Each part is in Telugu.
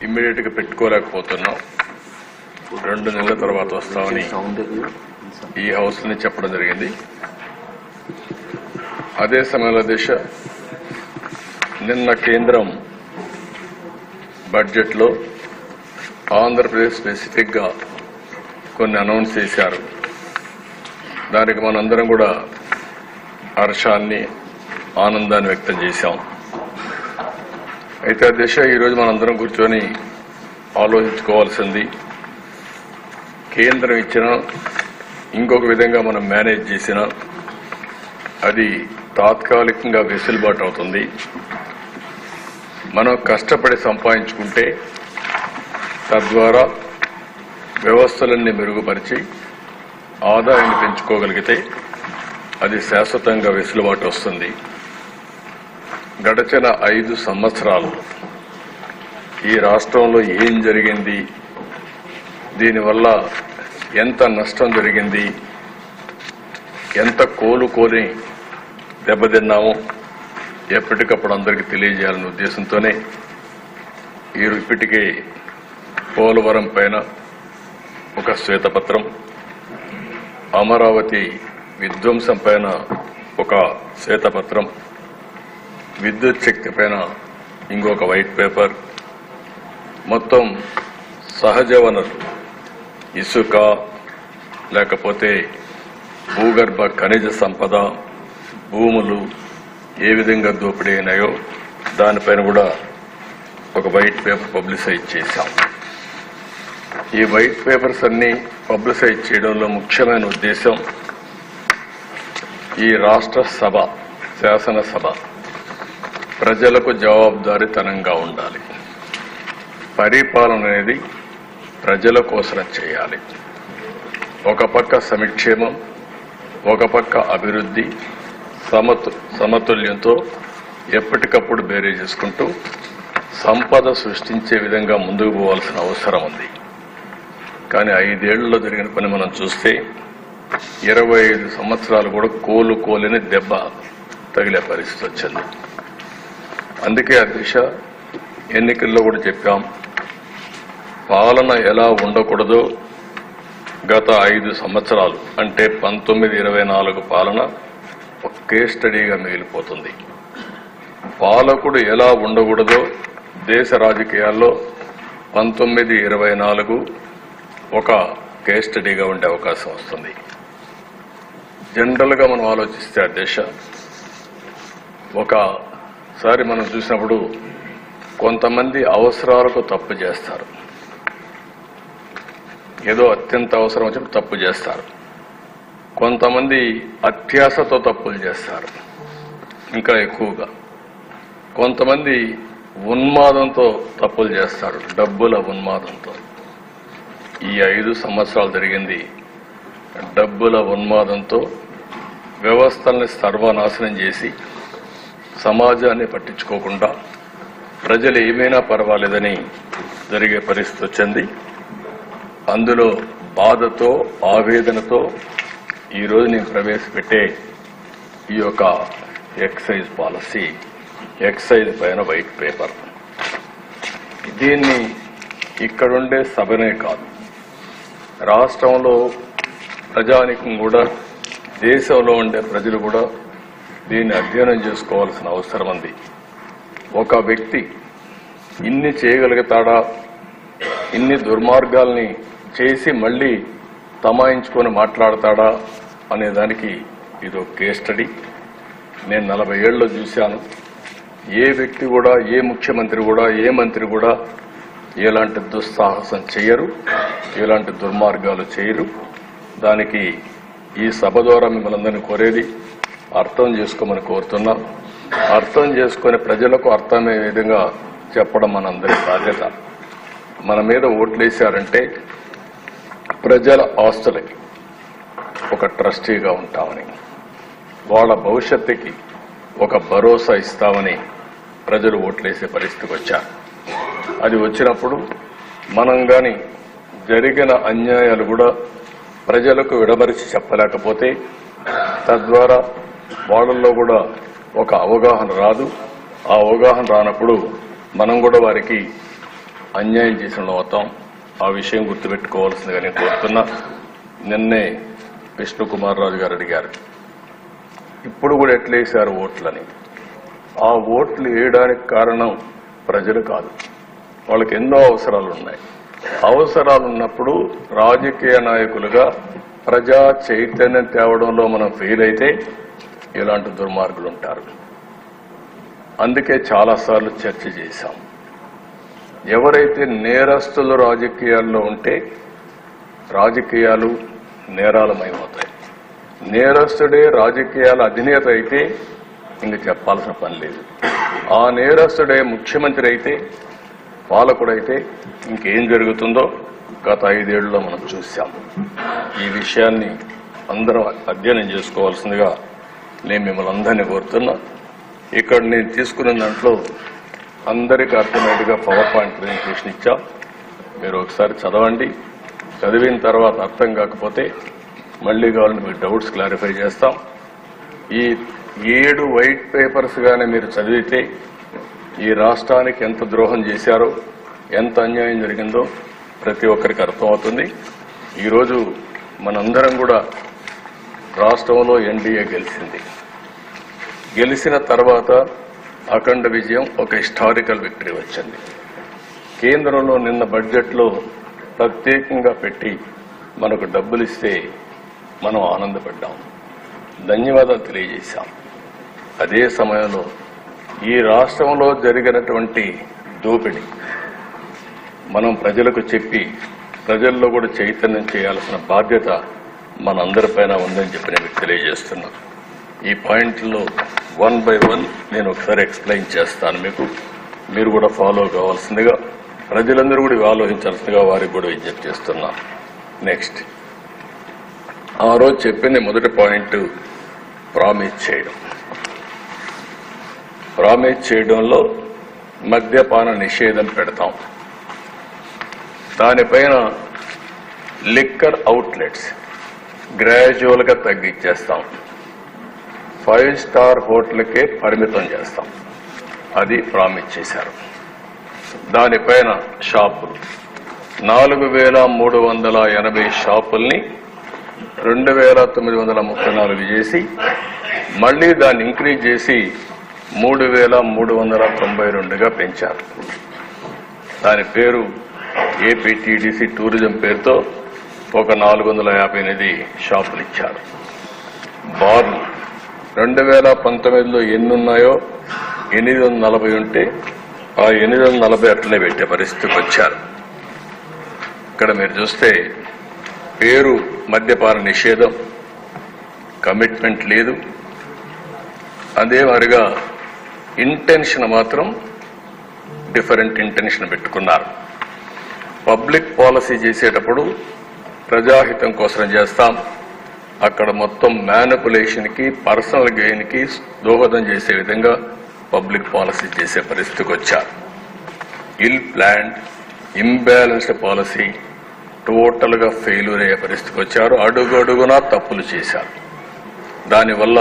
ఇమ్మీడియట్ గా పెట్టుకోలేకపోతున్నాం. 2 నెలల తర్వాత వస్తామని ఈ హౌస్ ని చెప్పడం జరిగింది. అదే సమయంలో నిన్న కేంద్రం బడ్జెట్ లో ఆంధ్రప్రదేశ్ స్పెసిఫిక్ గా కొన్ని అనౌన్స్ చేశారు. దానికి మనందరం కూడా హర్షాన్ని ఆనందాన్ని వ్యక్తం చేశాం. అయితే ఈరోజు మనందరం కూర్చొని ఆలోచించుకోవాల్సింది, కేంద్రం ఇచ్చిన ఇంకొక విధంగా మనం మేనేజ్ చేసిన అది తాత్కాలికంగా వెసులుబాటు అవుతుంది. మనం కష్టపడి సంపాదించుకుంటే తద్వారా వ్యవస్థలన్నీ మెరుగుపరిచి ఆదాయాన్ని పెంచుకోగలిగితే అది శాశ్వతంగా వెసులుబాటు వస్తుంది. గడచిన 5 సంవత్సరాలు ఈ రాష్ట్రంలో ఏం జరిగింది, దీనివల్ల ఎంత నష్టం జరిగింది, ఎంత కోలుకొని దెబ్బతిన్నామో ఎప్పటికప్పుడు అందరికీ తెలియజేయాలనే ఉద్దేశంతోనే ఇప్పటికే పోలవరం పైన ఒక శ్వేతపత్రం, అమరావతి విధ్వంసం పైన ఒక శ్వేతపత్రం, విద్యుత్ శక్తి పైన ఇంకొక వైట్ పేపర్, మొత్తం సహజ వనరులు ఇసుక లేకపోతే భూగర్భ ఖనిజ సంపద భూములు ఏ విధంగా దోపిడీ అయినాయో దానిపైన కూడా ఒక వైట్ పేపర్ పబ్లిసైజ్ చేశాం. ఈ వైట్ పేపర్స్ అన్ని పబ్లిసైజ్ చేయడంలో ముఖ్యమైన ఉద్దేశం ఈ రాష్ట్ర సభ శాసనసభ ప్రజలకు జవాబుదారీతనంగా ఉండాలి. పరిపాలన అనేది ప్రజల కోసం చేయాలి. ఒక పక్క సంక్షేమం, ఒక పక్క అభివృద్ధి సమతుల్యంతో ఎప్పటికప్పుడు బేరీ చేసుకుంటూ సంపద సృష్టించే విధంగా ముందుకు పోవాల్సిన అవసరం ఉంది. కానీ 5 ఏళ్లలో జరిగిన పని మనం చూస్తే 25 సంవత్సరాలు కూడా కోలుకోలేని దెబ్బ తగిలే పరిస్థితి వచ్చింది. అందుకే ఎన్నికల్లో కూడా చెప్పాం, పాలన ఎలా ఉండకూడదో గత 5 సంవత్సరాలు అంటే 1924 పాలన ఒక కేస్ స్టడీగా మిగిలిపోతుంది. పాలకుడు ఎలా ఉండకూడదో దేశ రాజకీయాల్లో 1924 ఒక కేస్ స్టడీగా ఉండే అవకాశం వస్తుంది. జనరల్ గా మనం ఆలోచిస్తే ఒకసారి మనం చూసినప్పుడు కొంతమంది అవసరాలకు తప్పు చేస్తారు, ఏదో అత్యంత అవసరం వచ్చి తప్పు చేస్తారు. కొంతమంది అత్యాశతో తప్పులు చేస్తారు ఇంకా ఎక్కువగా. కొంతమంది ఉన్మాదంతో తప్పులు చేస్తారు, డబ్బుల ఉన్మాదంతో. ఈ 5 సంవత్సరాలు జరిగింది డబ్బుల ఉన్మాదంతో వ్యవస్థల్ని సర్వనాశనం చేసి సమాజాన్ని పట్టించుకోకుండా ప్రజలు ఏమైనా పర్వాలేదని జరిగే పరిస్థితి వచ్చింది. అందులో బాధతో ఆవేదనతో ఈరోజు నేను ప్రవేశపెట్టే ఈ యొక్క ఎక్సైజ్ పాలసీ, ఎక్సైజ్ పైన వైట్ పేపర్. దీన్ని ఇక్కడుండే సభనే కాదు, రాష్ట్రంలో ప్రజానికం కూడా, దేశంలో ఉండే ప్రజలు కూడా దీన్ని అధ్యయనం చేసుకోవాల్సిన అవసరం ఉంది. ఒక వ్యక్తి ఇన్ని చేయగలుగుతాడా, ఇన్ని దుర్మార్గాల్ని చేసి మళ్లీ తమాయించుకొని మాట్లాడతాడా అనే దానికి ఇది ఒక కేస్ స్టడీ. నేను 40 ఏళ్లలో చూశాను, ఏ వ్యక్తి కూడా, ఏ ముఖ్యమంత్రి కూడా, ఏ మంత్రి కూడా ఎలాంటి దుస్సాహసం చేయరు, ఎలాంటి దుర్మార్గాలు చేయరు. దానికి ఈ సభ ద్వారా మిమ్మల్ని అందరినీ కోరేది అర్థం చేసుకోమని కోరుతున్నాం. అర్థం చేసుకుని ప్రజలకు అర్థమయ్యే విధంగా చెప్పడం మనందరి బాధ్యత. మన మీద ఓట్లేశారంటే ప్రజల ఆస్తులకి ఒక ట్రస్టీగా ఉంటామని, వాళ్ళ భవిష్యత్తుకి ఒక భరోసా ఇస్తామని ప్రజలు ఓట్లేసే పరిస్థితికి వచ్చారు. అది వచ్చినప్పుడు మనం గాని జరిగిన అన్యాయాలు కూడా ప్రజలకు విడమరిచి చెప్పలేకపోతే తద్వారా వాళ్ళల్లో కూడా ఒక అవగాహన రాదు. ఆ అవగాహన రానప్పుడు మనం కూడా వారికి అన్యాయం చేసిన అవుతాం. ఆ విషయం గుర్తుపెట్టుకోవాల్సిందిగా నేను కోరుతున్నా. నిన్నే విష్ణుకుమార్ రాజు గారు అడిగారు, ఇప్పుడు కూడా ఎట్లేసారు ఓట్లని. ఆ ఓట్లు వేయడానికి కారణం ప్రజలు కాదు, వాళ్ళకి ఎన్నో అవసరాలు ఉన్నాయి. అవసరాలు ఉన్నప్పుడు రాజకీయ నాయకులుగా ప్రజా చైతన్యం తేవడంలో మనం ఫెయిల్ అయితే ఇలాంటి దుర్మార్గులు ఉంటారు. అందుకే చాలాసార్లు చర్చ చేశాం. ఎవరైతే నేరస్తులు రాజకీయాల్లో ఉంటే రాజకీయాలు నేరాలమయమవుతాయి. నేరస్తుడే రాజకీయాల అధినేత అయితే ఇంక చెప్పాల్సిన పని లేదు. ఆ నేరస్తుడే ముఖ్యమంత్రి అయితే, పాలకుడైతే ఇంకేం జరుగుతుందో గత 5 ఏళ్లలో మనం చూశాం. ఈ విషయాన్ని అందరం అధ్యయనం చేసుకోవాల్సిందిగా నేను మిమ్మల్ని అందరినీ కోరుతున్నా. ఇక్కడ నేను తీసుకున్న దాంట్లో అందరికీ అర్థమయ్యేట్టుగా పవర్ పాయింట్ ప్రెజెంటేషన్ ఇచ్చా. మీరు ఒకసారి చదవండి. చదివిన తర్వాత అర్థం కాకపోతే మళ్లీ కావాలని మీకు డౌట్స్ క్లారిఫై చేస్తాం. ఈ 7 వైట్ పేపర్స్ గానే మీరు చదివితే ఈ రాష్ట్రానికి ఎంత ద్రోహం చేశారో, ఎంత అన్యాయం జరిగిందో ప్రతి ఒక్కరికి అర్థమవుతుంది. ఈరోజు మనందరం కూడా రాష్ట్రంలో ఎన్డీఏ గెలిచింది. గెలిచిన తర్వాత అఖండ విజయం, ఒక హిస్టారికల్ విక్టరీ వచ్చింది. కేంద్రంలో నిన్న బడ్జెట్లో ప్రత్యేకంగా పెట్టి మనకు డబ్బులు ఇస్తే మనం ఆనందపడ్డాం, ధన్యవాదాలు తెలియజేశాం. అదే సమయంలో ఈ రాష్ట్రంలో జరిగినటువంటి దోపిడీ మనం ప్రజలకు చెప్పి ప్రజల్లో కూడా చైతన్యం చేయాల్సిన బాధ్యత మనందరిపైన ఉందని చెప్పి నేను తెలియజేస్తున్నాను. ఈ పాయింట్లో 1 by 1 నేను ఒకసారి ఎక్స్ప్లెయిన్ చేస్తాను మీకు. మీరు కూడా ఫాలో కావాల్సిందిగా, ప్రజలందరూ కూడా ఆలోచించాల్సిందిగా వారికి కూడా విజ్ఞప్తి చేస్తున్నాను. నెక్స్ట్, ఆ రోజు చెప్పింది మొదటి పాయింట్ ప్రామిస్ చేయడం. ప్రామిస్ చేయడంలో మద్యపాన నిషేధం పెడతాం. దానిపైన లిక్కర్ అవుట్లెట్స్ గ్రాడ్యువల్ గా తగ్గించేస్తాం. 5 స్టార్ హోటల్కే పరిమితం చేస్తాం. అది ప్రామిస్ చేశారు. దానిపైన షాపులు 4,380 షాపుల్ని 2,934 చేసి మళ్లీ దాన్ని ఇంక్రీజ్ చేసి 3,392గా పెంచారు. దాని పేరు ఏపీటీడీసీ టూరిజం పేరుతో ఒక 458 షాపులు ఇచ్చారు. బార్లు 2019లో ఎన్నున్నాయో 840 ఉంటే ఆ 840 అట్లనే పెట్టే పరిస్థితికి వచ్చారు. ఇక్కడ మీరు చూస్తే పేరు మద్యపాన నిషేధం, కమిట్మెంట్ లేదు. అదే మరిగా ఇంటెన్షన్ మాత్రం డిఫరెంట్ ఇంటెన్షన్ పెట్టుకున్నారు. పబ్లిక్ పాలసీ చేసేటప్పుడు ప్రజాహితం కోసం చేస్తాం, అక్కడ మొత్తం మ్యానిపులేషన్ కి, పర్సనల్ గెయిన్ కి దోహదం చేసే విధంగా పబ్లిక్ పాలసీ చేసే పరిస్థితికి వచ్చారు. ఇల్ ప్లాన్, ఇంబ్యాలెన్స్డ్ పాలసీ టోటల్ గా ఫెయిల్యూర్ అయ్యే పరిస్థితికి వచ్చారు. అడుగడుగునా తప్పులు చేశారు. దానివల్ల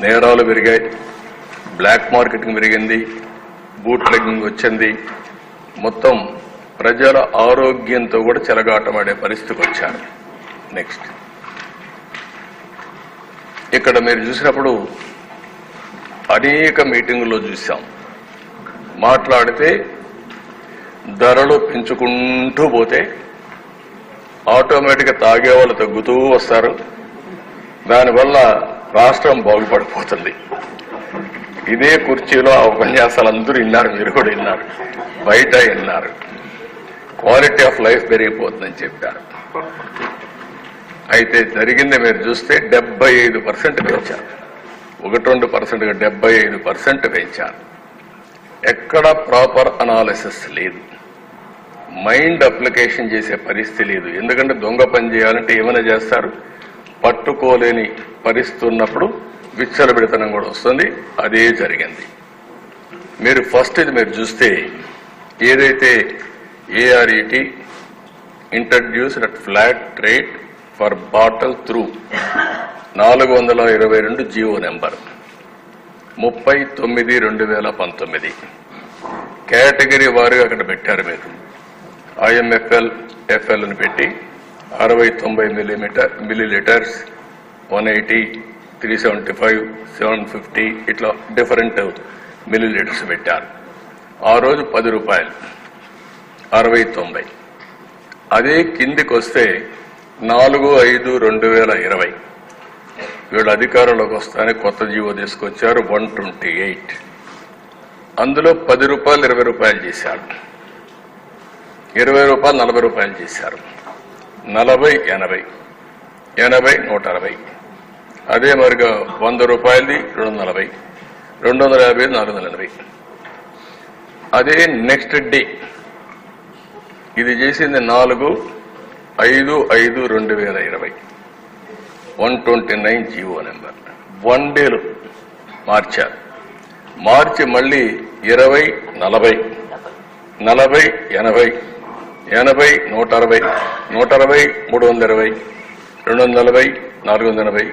నేరాలు పెరిగాయి, బ్లాక్ మార్కెటింగ్ పెరిగింది, బూట్ లెగ్గింగ్ వచ్చింది. మొత్తం ప్రజల ఆరోగ్యంతో కూడా చెలగాటమాడే పరిస్థితికి వచ్చారు. నెక్స్ట్, ఇక్కడ మీరు చూసినప్పుడు అనేక మీటింగుల్లో చూశాం. మాట్లాడితే ధరలు పెంచుకుంటూ పోతే ఆటోమేటిక్గా తాగే వాళ్ళు తగ్గుతూ వస్తారు. దానివల్ల రాష్ట్రం బాగుపడిపోతుంది. ఇదే కుర్చీలో ఆ ఉపన్యాసాలు అందరూ విన్నారు, మీరు కూడా విన్నారు, బయట విన్నారు. క్వాలిటీ ఆఫ్ లైఫ్ పెరిగిపోతుందని చెప్పారు. అయితే జరిగింది మీరు చూస్తే 75% పెంచారు. 1-2%గా 75% పెంచారు. ఎక్కడ ప్రాపర్ అనాలిసిస్ లేదు, మైండ్ అప్లికేషన్ చేసే పరిస్థితి లేదు. ఎందుకంటే దొంగ పని చేయాలంటే ఏమైనా చేస్తారు, పట్టుకోలేని పరిస్థితి ఉన్నప్పుడు విచ్చలబిడితనం కూడా వస్తుంది. అదే జరిగింది. మీరు ఫస్ట్ ఇది మీరు చూస్తే ఏదైతే ARET introduced at flat rate for bottle through 422 GO number 39/2019 category వారుగా అక్కడ పెట్టారు మీరు. IMFL, FL అని పెట్టి 60-90 మిల్లీలీటర్స్, 180, 375, 750 ఇట్లా డిఫరెంట్ మిల్లీలీటర్స్ పెట్టారు. ఆ రోజు 10 రూపాయలు, 60-90. అదే కిందికి వస్తే 4/5/2020 వీళ్ళు అధికారంలోకి వస్తానే కొత్త జీవో తీసుకొచ్చారు 128. అందులో 10 రూపాయలు 20 రూపాయలు చేశారు, 20 రూపాయలు 40 రూపాయలు చేశారు, 40 80, 80 160. అదే మరిగా 100 రూపాయలది 240, 250 480. అదే నెక్స్ట్ డే ఇది చేసింది 4/5/2020 129 జీవో నెంబర్. 1 డేలో మార్చారు. మార్చి మళ్ళీ 20 40, 40 80, 80 160, 160 320, 240 480,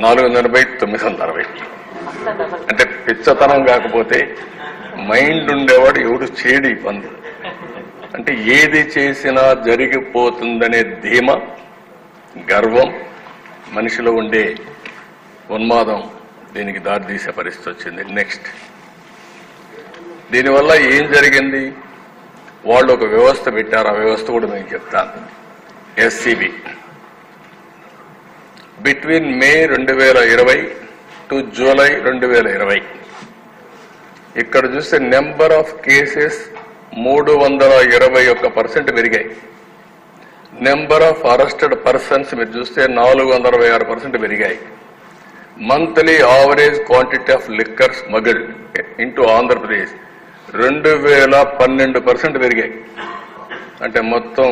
480 960. అంటే పిచ్చతనం కాకపోతే మైండ్ ఉండేవాడు ఎవడు చేయడు ఈ పనులు. అంటే ఏది చేసినా జరిగిపోతుందనే ధీమ, గర్వం, మనిషిలో ఉండే ఉన్మాదం దీనికి దారితీసే పరిస్థితి వచ్చింది. నెక్స్ట్ దీనివల్ల ఏం జరిగింది? వాళ్ళు ఒక వ్యవస్థ పెట్టారు. ఆ వ్యవస్థ కూడా నేను చెప్తాను. SCB between May 2020 to July 2020 ఇక్కడ చూస్తే నెంబర్ ఆఫ్ కేసెస్ 321% పెరిగాయి. నెంబర్ ఆఫ్ అరెస్టెడ్ పర్సన్స్ మీరు చూస్తే 466% పెరిగాయి. Monthly average quantity of liquor స్మగిల్డ్ into Andhra Pradesh 2012% పెరిగాయి. అంటే మొత్తం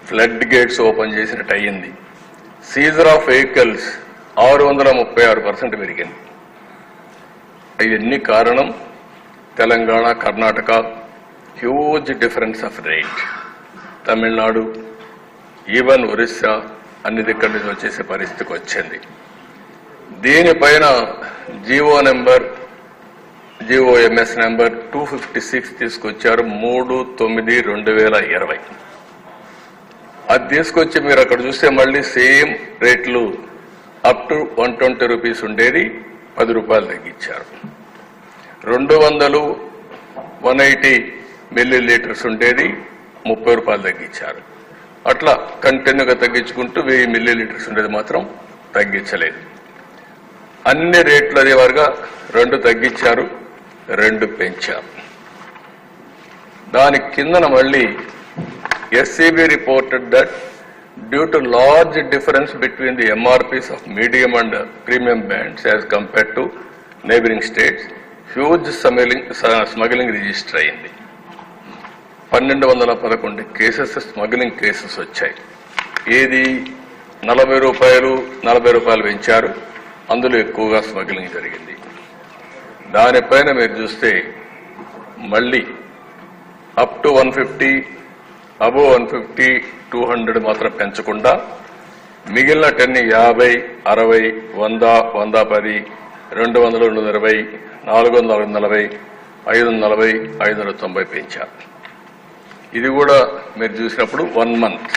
ఫ్లడ్ గేట్స్ ఓపెన్ చేసినట్టు అయ్యింది. సీజర్ ఆఫ్ వెహికల్స్ 636% పెరిగింది. ఇవన్నీ కారణం Telangana, Karnataka huge difference of rate. Tamil Nadu, even Orissa అన్ని దగ్గర నుంచి వచ్చేసే పరిస్థితికి వచ్చింది. దీనిపైన GOMS నెంబర్ 256 తీసుకొచ్చారు 3/9/2020. అది తీసుకొచ్చి మీరు అక్కడ చూస్తే మళ్ళీ సేమ్ రేట్లు అప్ టు 120 రూపీస్ ఉండేది 10 రూపాయలు తగ్గించారు. 200 180 మిల్లీలీటర్స్ ఉండేది 30 రూపాయలు తగ్గించారు. అట్లా కంటిన్యూగా తగ్గించుకుంటూ 1000 మిల్లీలీటర్స్ ఉండేది మాత్రం తగ్గించలేదు. అన్ని రేట్లు అదే వారుగా 2 తగ్గించారు, 2 పెంచారు. దాని కిందన మళ్ళీ SCB reported that due to large difference between the MRPs of medium and premium bands as compared to neighboring states, huge smuggling register అయింది. 1211 కేసెస్ స్మగ్లింగ్ కేసెస్ వచ్చాయి. ఏది 40 రూపాయలు 40 రూపాయలు పెంచారు, అందులో ఎక్కువగా స్మగ్లింగ్ జరిగింది. దానిపైన మీరు చూస్తే మళ్ళీ అప్ టు 150, అబోవ్ 150, 200 మాత్రం పెంచకుండా మిగిలిన 10 50, 60, 100, 110, 200, 220, 400, 440, 540, 590 పెంచారు. ఇది కూడా మీరు చూసినప్పుడు 1 మంత్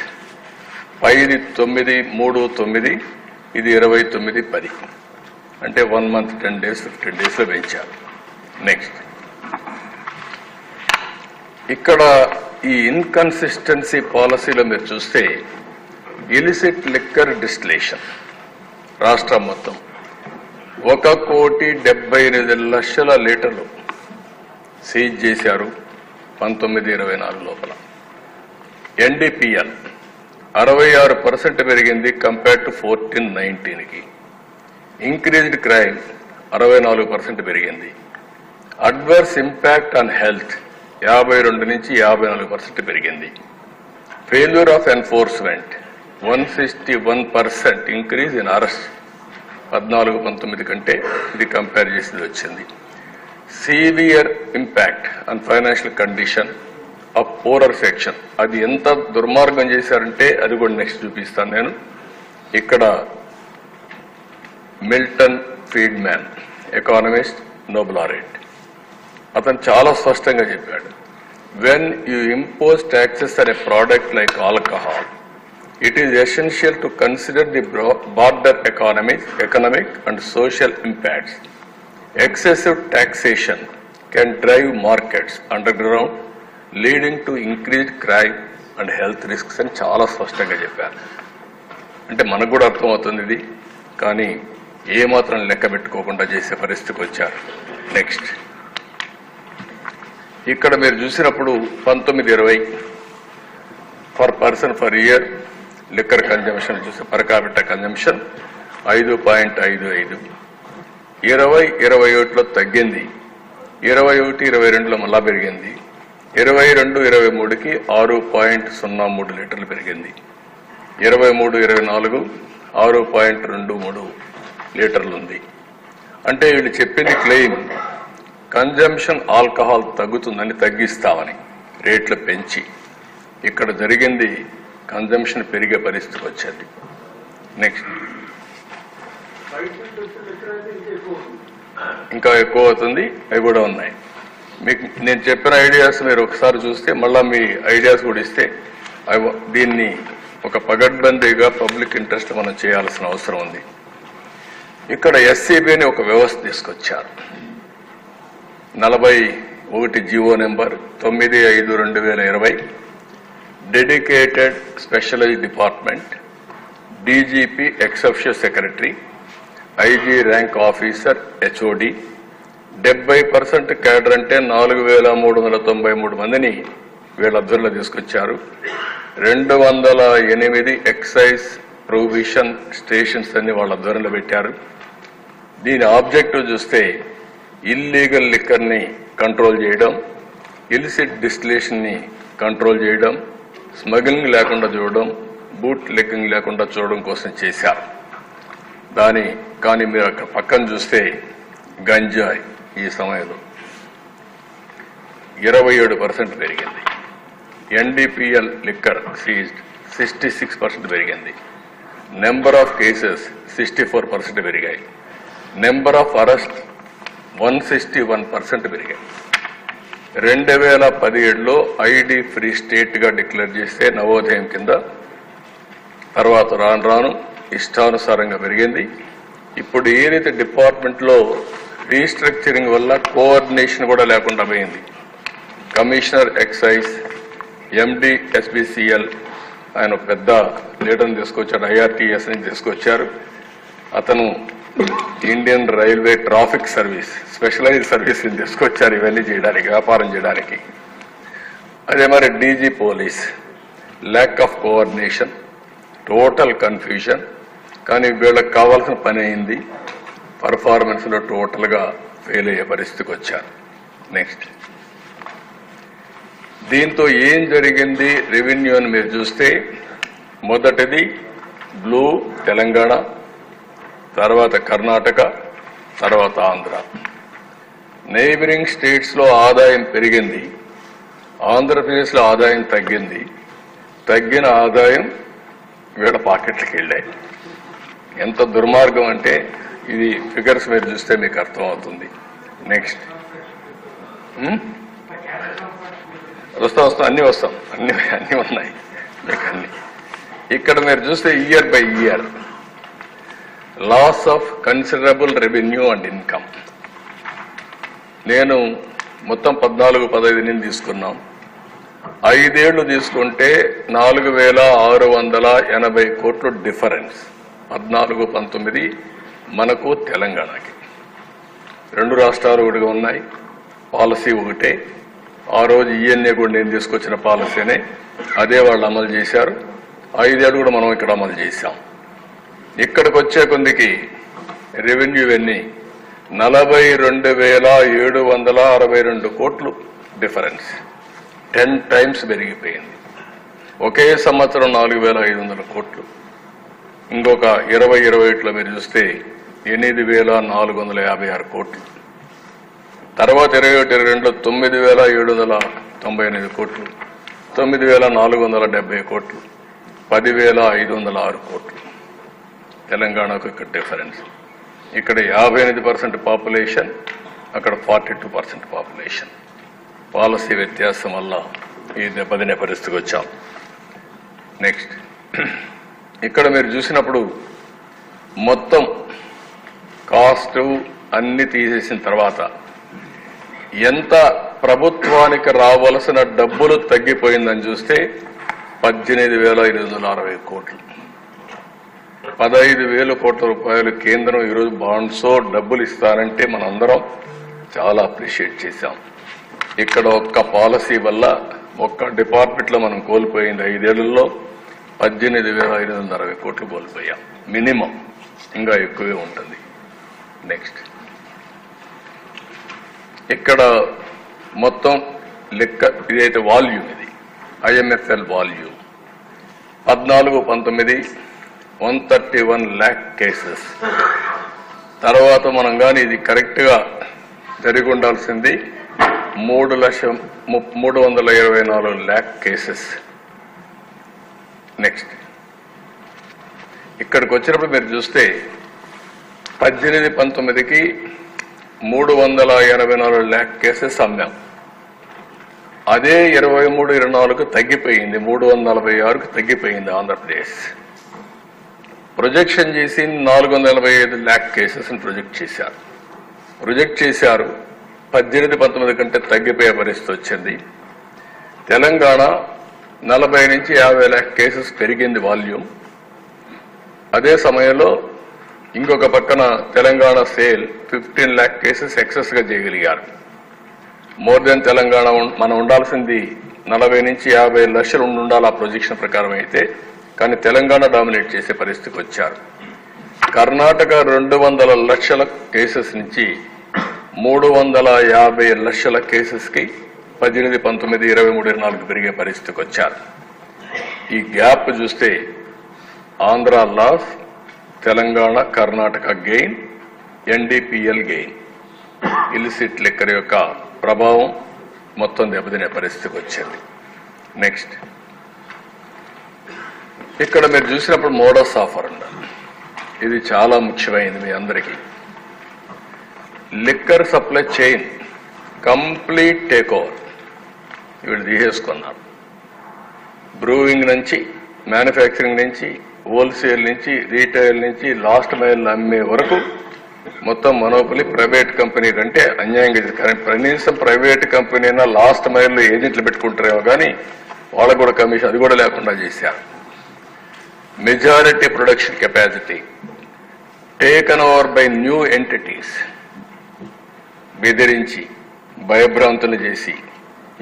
10 9 3 9 ఇది 29 10 అంటే 1 మంత్ 10 days 15 days లో పెంచారు. నెక్స్ట్ ఇక్కడ ఈ ఇన్కన్సిస్టెన్సీ పాలసీలో మీరు చూస్తే ఇలిసిట్ లిక్కర్ డిస్టిలేషన్ రాష్ట్రం మొత్తం 1,78,00,000 లీటర్లు సీజ్ చేశారు 1924 లోపల. NDPL 66% పెరిగింది కంపేర్ టు 14-19కి. ఇంక్రీజ్డ్ క్రైమ్ 64% పెరిగింది. అడ్వర్స్ ఇంపాక్ట్ ఆన్ హెల్త్ 52 నుంచి 54% పెరిగింది. Failure of enforcement 161% increase in arrest 14-19 కంటే ఇది కంపేర్ చేసేది వచ్చింది. Severe impact on financial condition of poorer section అది ఎంత దుర్మార్గం చేశారంటే అది కూడా నెక్స్ట్ చూపిస్తాను నేను. ఇక్కడ Milton Friedman economist, Nobel laureate అతను చాలా స్పష్టంగా చెప్పాడు. వెన్ యూ ఇంపోజ్ ట్యాక్సెస్ అనే product like alcohol, it is essential to consider the broader economic and social impacts. Excessive taxation can drive markets underground, leading to increased crime and health risks అని చాలా స్పష్టంగా చెప్పారు. అంటే మనకు కూడా అర్థమవుతుంది ఇది, కానీ ఏమాత్రం లెక్క పెట్టుకోకుండా చేసే పరిస్థితికి వచ్చారు. నెక్స్ట్, ఇక్కడ మీరు చూసినప్పుడు 1920 per person for year liquor consumption చూస్తే పర్ క్యాపిటా కన్జంప్షన్ 5.55, 2021లో తగ్గింది, 21-22లో మళ్ళా పెరిగింది, 22-23కి 6.03 లీటర్లు పెరిగింది, 23-24 6.23 లీటర్లు ఉంది. అంటే వీళ్ళు చెప్పింది క్లెయిమ్ కన్జంప్షన్ ఆల్కహాల్ తగ్గుతుందని, తగ్గిస్తామని రేట్లు పెంచి, ఇక్కడ జరిగింది కన్జంప్షన్ పెరిగే పరిస్థితికి వచ్చేది. నెక్స్ట్, ఇంకా ఎక్కువ అవుతుంది, అవి కూడా ఉన్నాయి. మీకు నేను చెప్పిన ఐడియాస్ మీరు ఒకసారి చూస్తే మళ్ళా మీ ఐడియాస్ కూడా ఇస్తే దీన్ని ఒక పగడ్బందీగా పబ్లిక్ ఇంట్రెస్ట్ మనం చేయాల్సిన అవసరం ఉంది. ఇక్కడ ఎస్సీబీ అని ఒక వ్యవస్థ తీసుకొచ్చారు. 41 GO number 95/2020, dedicated specialized department, DGP ex officio secretary, IG rank officer, HOD, 70% cadre అంటే 4393 మందిని వీళ్ళ అధ్వర్యంలో తీసుకొచ్చారు. 208 ఎక్సైజ్ ప్రొవిషన్ స్టేషన్స్ అన్ని వాళ్ళ అధ్వర్యంలో పెట్టారు. దీని ఆబ్జెక్టివ్ చూస్తే ఇల్లీగల్ లిక్కర్ని కంట్రోల్ చేయడం, ఇలిసిట్ డిస్టిలేషన్ని కంట్రోల్ చేయడం, స్మగ్లింగ్ లేకుండా చూడడం, బూట్ లెగ్గింగ్ లేకుండా చూడడం కోసం చేశారు. కానీ మీరు అక్కడ పక్కన చూస్తే గంజాయి ఈ సమయంలో 27% పెరిగింది, ఎన్డీపీఎల్ లిక్కర్ సీజ్డ్ 66% పెరిగింది, నెంబర్ ఆఫ్ కేసెస్ 64% పెరిగాయి, నెంబర్ ఆఫ్ అరెస్ట్ 161% పెరిగాయి. 2017లో ఐడి ఫ్రీ స్టేట్ గా డిక్లేర్ చేస్తే నవోదయం కింద, తర్వాత రాను ఇష్టానుసారంగా పెరిగింది. ఇప్పుడు ఏదైతే డిపార్ట్మెంట్ లో రీస్ట్రక్చరింగ్ వల్ల కోఆర్డినేషన్ కూడా లేకుండా పోయింది. కమిషనర్ ఎక్సైజ్, ఎండి ఎస్బిసిఎల్ ఆయన పెద్ద లీడర్ని తీసుకొచ్చారు, ఐఆర్టీఎస్ ని తీసుకొచ్చారు. అతను Indian railway traffic service specialised service తీసుకొచ్చారు ఇవన్నీ చేయడానికి, వ్యాపారం చేయడానికి. అదే మరి DG police, lack of coordination, total confusion. కానీ వీళ్ళకి కావాల్సిన పని అయింది, పర్ఫార్మెన్స్ లో టోటల్ గా ఫెయిల్ అయ్యే పరిస్థితికి వచ్చారు. నెక్స్ట్, దీంతో ఏం జరిగింది రెవెన్యూ అని మీరు చూస్తే, మొదటిది బ్లూ తెలంగాణ, తర్వాత కర్ణాటక, తర్వాత ఆంధ్ర. నైబరింగ్ స్టేట్స్ లో ఆదాయం పెరిగింది, ఆంధ్రప్రదేశ్ లో ఆదాయం తగ్గింది. తగ్గిన ఆదాయం వీళ్ళ పాకెట్లకి వెళ్ళాయి. ఎంత దుర్మార్గం అంటే ఇది ఫిగర్స్ మీరు చూస్తే మీకు అర్థమవుతుంది. నెక్స్ట్, వస్తాం అన్ని ఉన్నాయి మీకు అన్ని. ఇక్కడ మీరు చూస్తే year by year loss of considerable revenue and income. నేను మొత్తం 14-15 తీసుకున్నాం. 5 ఏళ్లు తీసుకుంటే 4,680 కోట్లు డిఫరెన్స్. 14-19 మనకు తెలంగాణకి. 2 రాష్ట్రాలు ఒకటిగా ఉన్నాయి, పాలసీ ఒకటే. ఆ రోజు ఈఎన్ఏ కూడా నేను తీసుకొచ్చిన పాలసీనే, అదే వాళ్ళు అమలు చేశారు. 5 ఏళ్ళు కూడా మనం ఇక్కడ అమలు చేశాం. ఇక్కడికి వచ్చే కొందికి రెవెన్యూ ఎన్ని 42,762 కోట్లు డిఫరెన్స్, 10 టైమ్స్ పెరిగిపోయింది. ఒకే సంవత్సరం 4,500 కోట్లు. ఇంకొక 2021లో మీరు చూస్తే 8,456 కోట్లు. తర్వాత 21-22లో 9,798 కోట్లు, 9,470 కోట్లు, 10,506 కోట్లు. తెలంగాణకు ఇక్కడ డిఫరెన్స్. ఇక్కడ 58% పాపులేషన్, అక్కడ 42% పాపులేషన్. పాలసీ వ్యత్యాసం వల్ల ఈ దెబ్బతినే పరిస్థితికి వచ్చాం. నెక్స్ట్, ఇక్కడ మీరు చూసినప్పుడు మొత్తం కాస్ట్ అన్ని తీసేసిన తర్వాత ఎంత ప్రభుత్వానికి రావలసిన డబ్బులు తగ్గిపోయిందని చూస్తే 18,860 కోట్లు. 15,000 కోట్ల రూపాయలు కేంద్రం ఈరోజు బాండ్సో డబ్బులు ఇస్తారంటే మనందరం చాలా అప్రిషియేట్ చేశాం. ఇక్కడ ఒక్క పాలసీ వల్ల ఒక్క డిపార్ట్మెంట్లో మనం కోల్పోయింది 5 ఏళ్లలో 18,560 కోట్లు కోల్పోయాం. మినిమం ఇంకా ఎక్కువే ఉంటుంది. నెక్స్ట్, ఇక్కడ మొత్తం లెక్క ఇదైతే వాల్యూమ్, ఇది IMFL వాల్యూమ్ 14-19 131 lakh కేసెస్. తర్వాత మనం కానీ ఇది కరెక్ట్ గా జరిగి ఉండాల్సింది 3,324 lakh కేసెస్. నెక్స్ట్, ఇక్కడికి వచ్చినప్పుడు మీరు చూస్తే 18-19కి 384 lakh కేసెస్ అమ్మాం. అదే 23-24కు తగ్గిపోయింది, 346కు తగ్గిపోయింది ఆంధ్రప్రదేశ్. ప్రొజెక్షన్ చేసి 445 lakh కేసెస్ ప్రొజెక్ట్ చేశారు. 18-19 కంటే తగ్గిపోయే పరిస్థితి వచ్చింది. తెలంగాణ 40-50 lakh కేసెస్ పెరిగింది వాల్యూమ్. అదే సమయంలో ఇంకొక పక్కన Telangana sale 15 lakh cases excess గా చేయగలిగారు. మోర్ దెన్ తెలంగాణ మనం ఉండాల్సింది 40-50 లక్షలు ఉండాలి ఆ ప్రొజెక్షన్ ప్రకారం అయితే, కానీ తెలంగాణ డామినేట్ చేసే పరిస్థితికి వచ్చారు. కర్ణాటక 200 లక్షల కేసెస్ నుంచి 350 లక్షల కేసెస్ కి 18-19 23-24 పెరిగే పరిస్థితికి వచ్చారు. ఈ గ్యాప్ చూస్తే Andhra loss, Telangana Karnataka gain, NDPL gain. Illicit liquor యొక్క ప్రభావం మొత్తం దెబ్బతినే పరిస్థితికి వచ్చింది. నెక్స్ట్, ఇక్కడ మీరు చూసినప్పుడు మోడస్ ఆఫర్ ఉండాలి. ఇది చాలా ముఖ్యమైనది మీ అందరికీ. Liquor supply chain complete take over వీళ్ళు తీసేసుకున్నారు. బ్రూయింగ్ నుంచి, మ్యానుఫ్యాక్చరింగ్ నుంచి, హోల్సేల్ నుంచి, రీటైల్ నుంచి లాస్ట్ మైల్ అమ్మే వరకు మొత్తం మనోపలి ప్రైవేట్ కంపెనీ కంటే అన్యాయంగా. కనీసం ప్రైవేట్ కంపెనీ అయినా లాస్ట్ మైల్లో ఏజెంట్లు పెట్టుకుంటారేమో కానీ వాళ్ళకు కూడా కమిషన్ అది కూడా లేకుండా చేశారు. Majority production capacity taken over by new entities. బెదిరించి భయభ్రాంతులు చేసి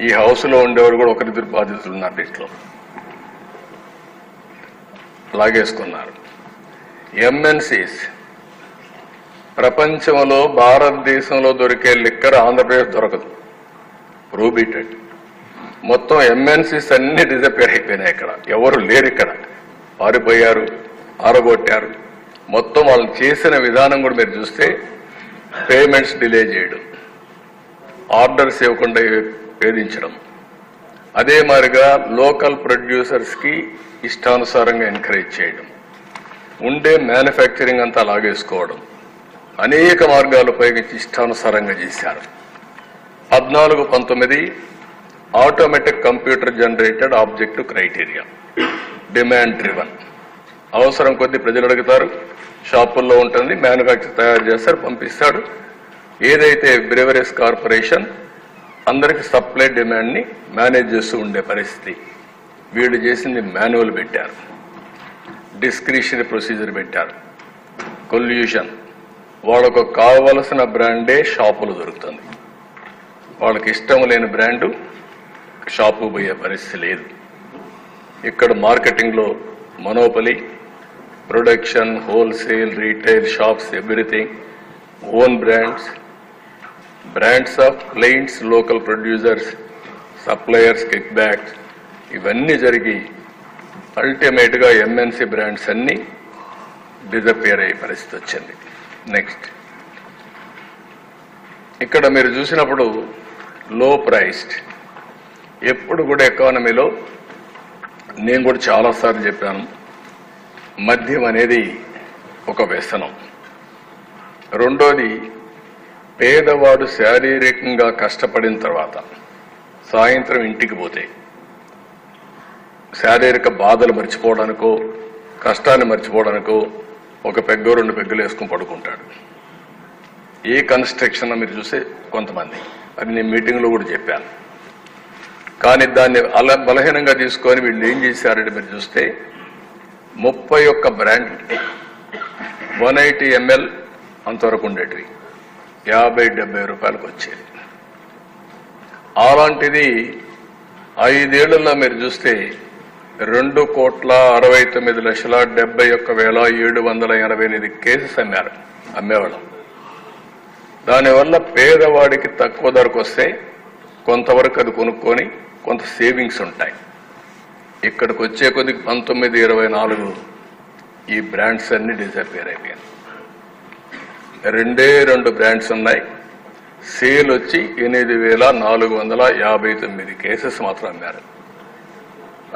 ఈ హౌస్ లో ఉండేవారు కూడా ఒకరిద్దరు బాధితులు ఉన్నారు. దీంట్లో లాగేసుకున్నారు. MNCs ప్రపంచంలో భారతదేశంలో దొరికే లిక్కర్ ఆంధ్రప్రదేశ్ దొరకదు, ప్రూబిటెడ్. మొత్తం MNCs అన్ని డిజపేర్ అయిపోయినాయి. ఇక్కడ ఎవరు లేరు, ఇక్కడ పారిపోయారు, ఆరగొట్టారు. మొత్తం వాళ్ళు చేసిన విధానం కూడా మీరు చూస్తే పేమెంట్స్ డిలే చేయడం, ఆర్డర్స్ ఇవ్వకుండా వేధించడం, అదే మాదిరిగా లోకల్ ప్రొడ్యూసర్స్ కి ఇష్టానుసారంగా ఎంకరేజ్ చేయడం, ఉండే మ్యానుఫ్యాక్చరింగ్ అంతా లాగేసుకోవడం, అనేక మార్గాలు ఉపయోగించి ఇష్టానుసారంగా చేశారు. 14-19 automatic computer generated objective criteria, demand driven. అవసరం కొద్ది ప్రజలు అడుగుతారు, షాపుల్లో ఉంటుంది, మ్యానుఫ్యాక్చర్ తయారు చేస్తారు, పంపిస్తాడు. ఏదైతే బ్రెవరీస్ కార్పొరేషన్ అందరికి సప్లై డిమాండ్ ని మేనేజ్ చేస్తూ ఉండే పరిస్థితి. వీళ్ళు చేసింది మాన్యువల్ పెట్టారు, డిస్క్రిషనరీ ప్రొసీజర్ పెట్టారు, కొల్యూషన్. వాళ్ళకు కావలసిన బ్రాండే షాపులు దొరుకుతుంది, వాళ్ళకి ఇష్టం లేని బ్రాండు షాపు పోయే పరిస్థితి లేదు. ఇక్కడ మార్కెటింగ్ లో మనోపలి, production, wholesale, retail shops, everything own brands, brands of clients, local producers, suppliers, kick backs, ఇవన్నీ జరిగి అల్టిమేట్ గా MNC బ్రాండ్స్ అన్ని డిజపేర్ అయ్యే పరిస్థితి వచ్చింది. నెక్స్ట్, ఇక్కడ మీరు చూసినప్పుడు లో ప్రైస్డ్. ఎప్పుడు కూడా ఎకానమీలో నేను కూడా చాలాసార్లు చెప్పాను, మద్యం అనేది ఒక వ్యసనం. రెండోది పేదవాడు శారీరకంగా కష్టపడిన తర్వాత సాయంత్రం ఇంటికి పోతే శారీరక బాధలు మర్చిపోవడానికో కష్టాన్ని మర్చిపోవడానికో ఒక పెగ్గో 2 పెగ్గులు వేసుకుని పడుకుంటాడు. ఏ కన్స్ట్రక్షన్ మీరు చూస్తే కొంతమంది, అది నేను మీటింగ్లో కూడా చెప్పాను. కానీ దాన్ని అలా బలహీనంగా తీసుకొని వీళ్ళు ఏం చేశారంటే మీరు చూస్తే 31 బ్రాండ్ 180 ml అంతవరకు ఉండేటివి 50-70 రూపాయలకు వచ్చేది. అలాంటిది 5 ఏళ్లలో మీరు చూస్తే 2,69,71,788 కేసెస్ అమ్మేవాళ్ళం. దానివల్ల పేదవాడికి తక్కువ ధరకు వస్తే కొంతవరకు అది కొనుక్కొని కొంత సేవింగ్స్ ఉంటాయి. ఇక్కడికి వచ్చే కొద్ది 1924 ఈ బ్రాండ్స్ అన్ని డిసపేర్ అయిపోయాయి. 2 బ్రాండ్స్ ఉన్నాయి. సేల్ వచ్చి 8,459 కేసెస్ మాత్రం అమ్మారు.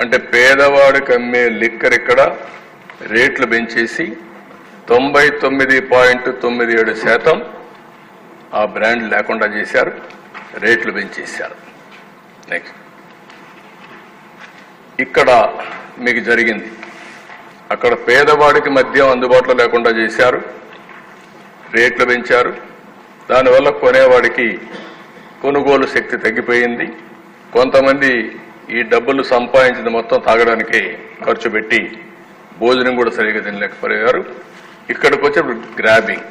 అంటే పేదవాడికి అమ్మే లిక్కర్ ఇక్కడ రేట్లు పెంచేసి 99.97% ఆ బ్రాండ్ లేకుండా చేశారు, రేట్లు పెంచేశారు. నెక్స్ట్ ఇక్కడ మీకు జరిగింది, అక్కడ పేదవాడికి మద్యం అందుబాటులో లేకుండా చేశారు, రేట్లు పెంచారు. దానివల్ల కొనేవాడికి కొనుగోలు శక్తి తగ్గిపోయింది. కొంతమంది ఈ డబ్బులు సంపాదించింది మొత్తం తాగడానికి ఖర్చు పెట్టి భోజనం కూడా సరిగ్గా తినలేకపోయారు. ఇక్కడికి వచ్చే grabbing,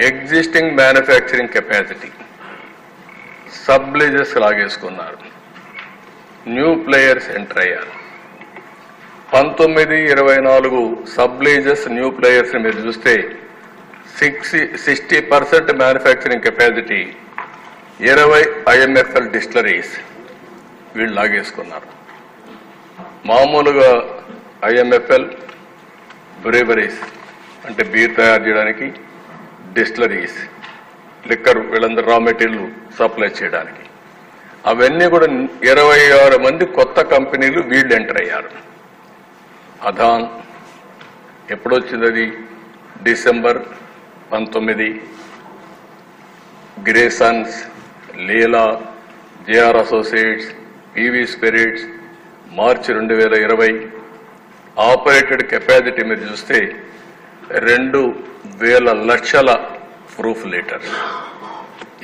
existing manufacturing capacity, subleases లాగేసుకున్నారు, న్యూ ప్లేయర్స్ ఎంటర్ అయ్యారు. 19-24 సబ్లీజెస్ న్యూ ప్లేయర్స్ మీరు చూస్తే 60% మ్యానుఫ్యాక్చరింగ్ కెపాసిటీ, 20 IMFL డిస్టిలరీస్ వీళ్ళు లాగేసుకున్నారు. మామూలుగా IMFL బ్రేవరీస్ అంటే బీర్ తయారు చేయడానికి, డిస్టిలరీస్ లిక్కర్ వీళ్ళందరూ రా మెటీరియల్ సప్లై చేయడానికి, అవన్నీ కూడా 26 మంది కొత్త కంపెనీలు వీళ్ళు ఎంటర్ అయ్యారు. అదాన్ ఎప్పుడొచ్చింది? అది డిసెంబర్ 19. గ్రేసన్స్, లీలా, JR అసోసియేట్స్, PV స్పిరిట్స్ మార్చి 2020. ఆపరేటెడ్ కెపాసిటీ మీరు చూస్తే 2,000 లక్షల ప్రూఫ్ లీటర్స్,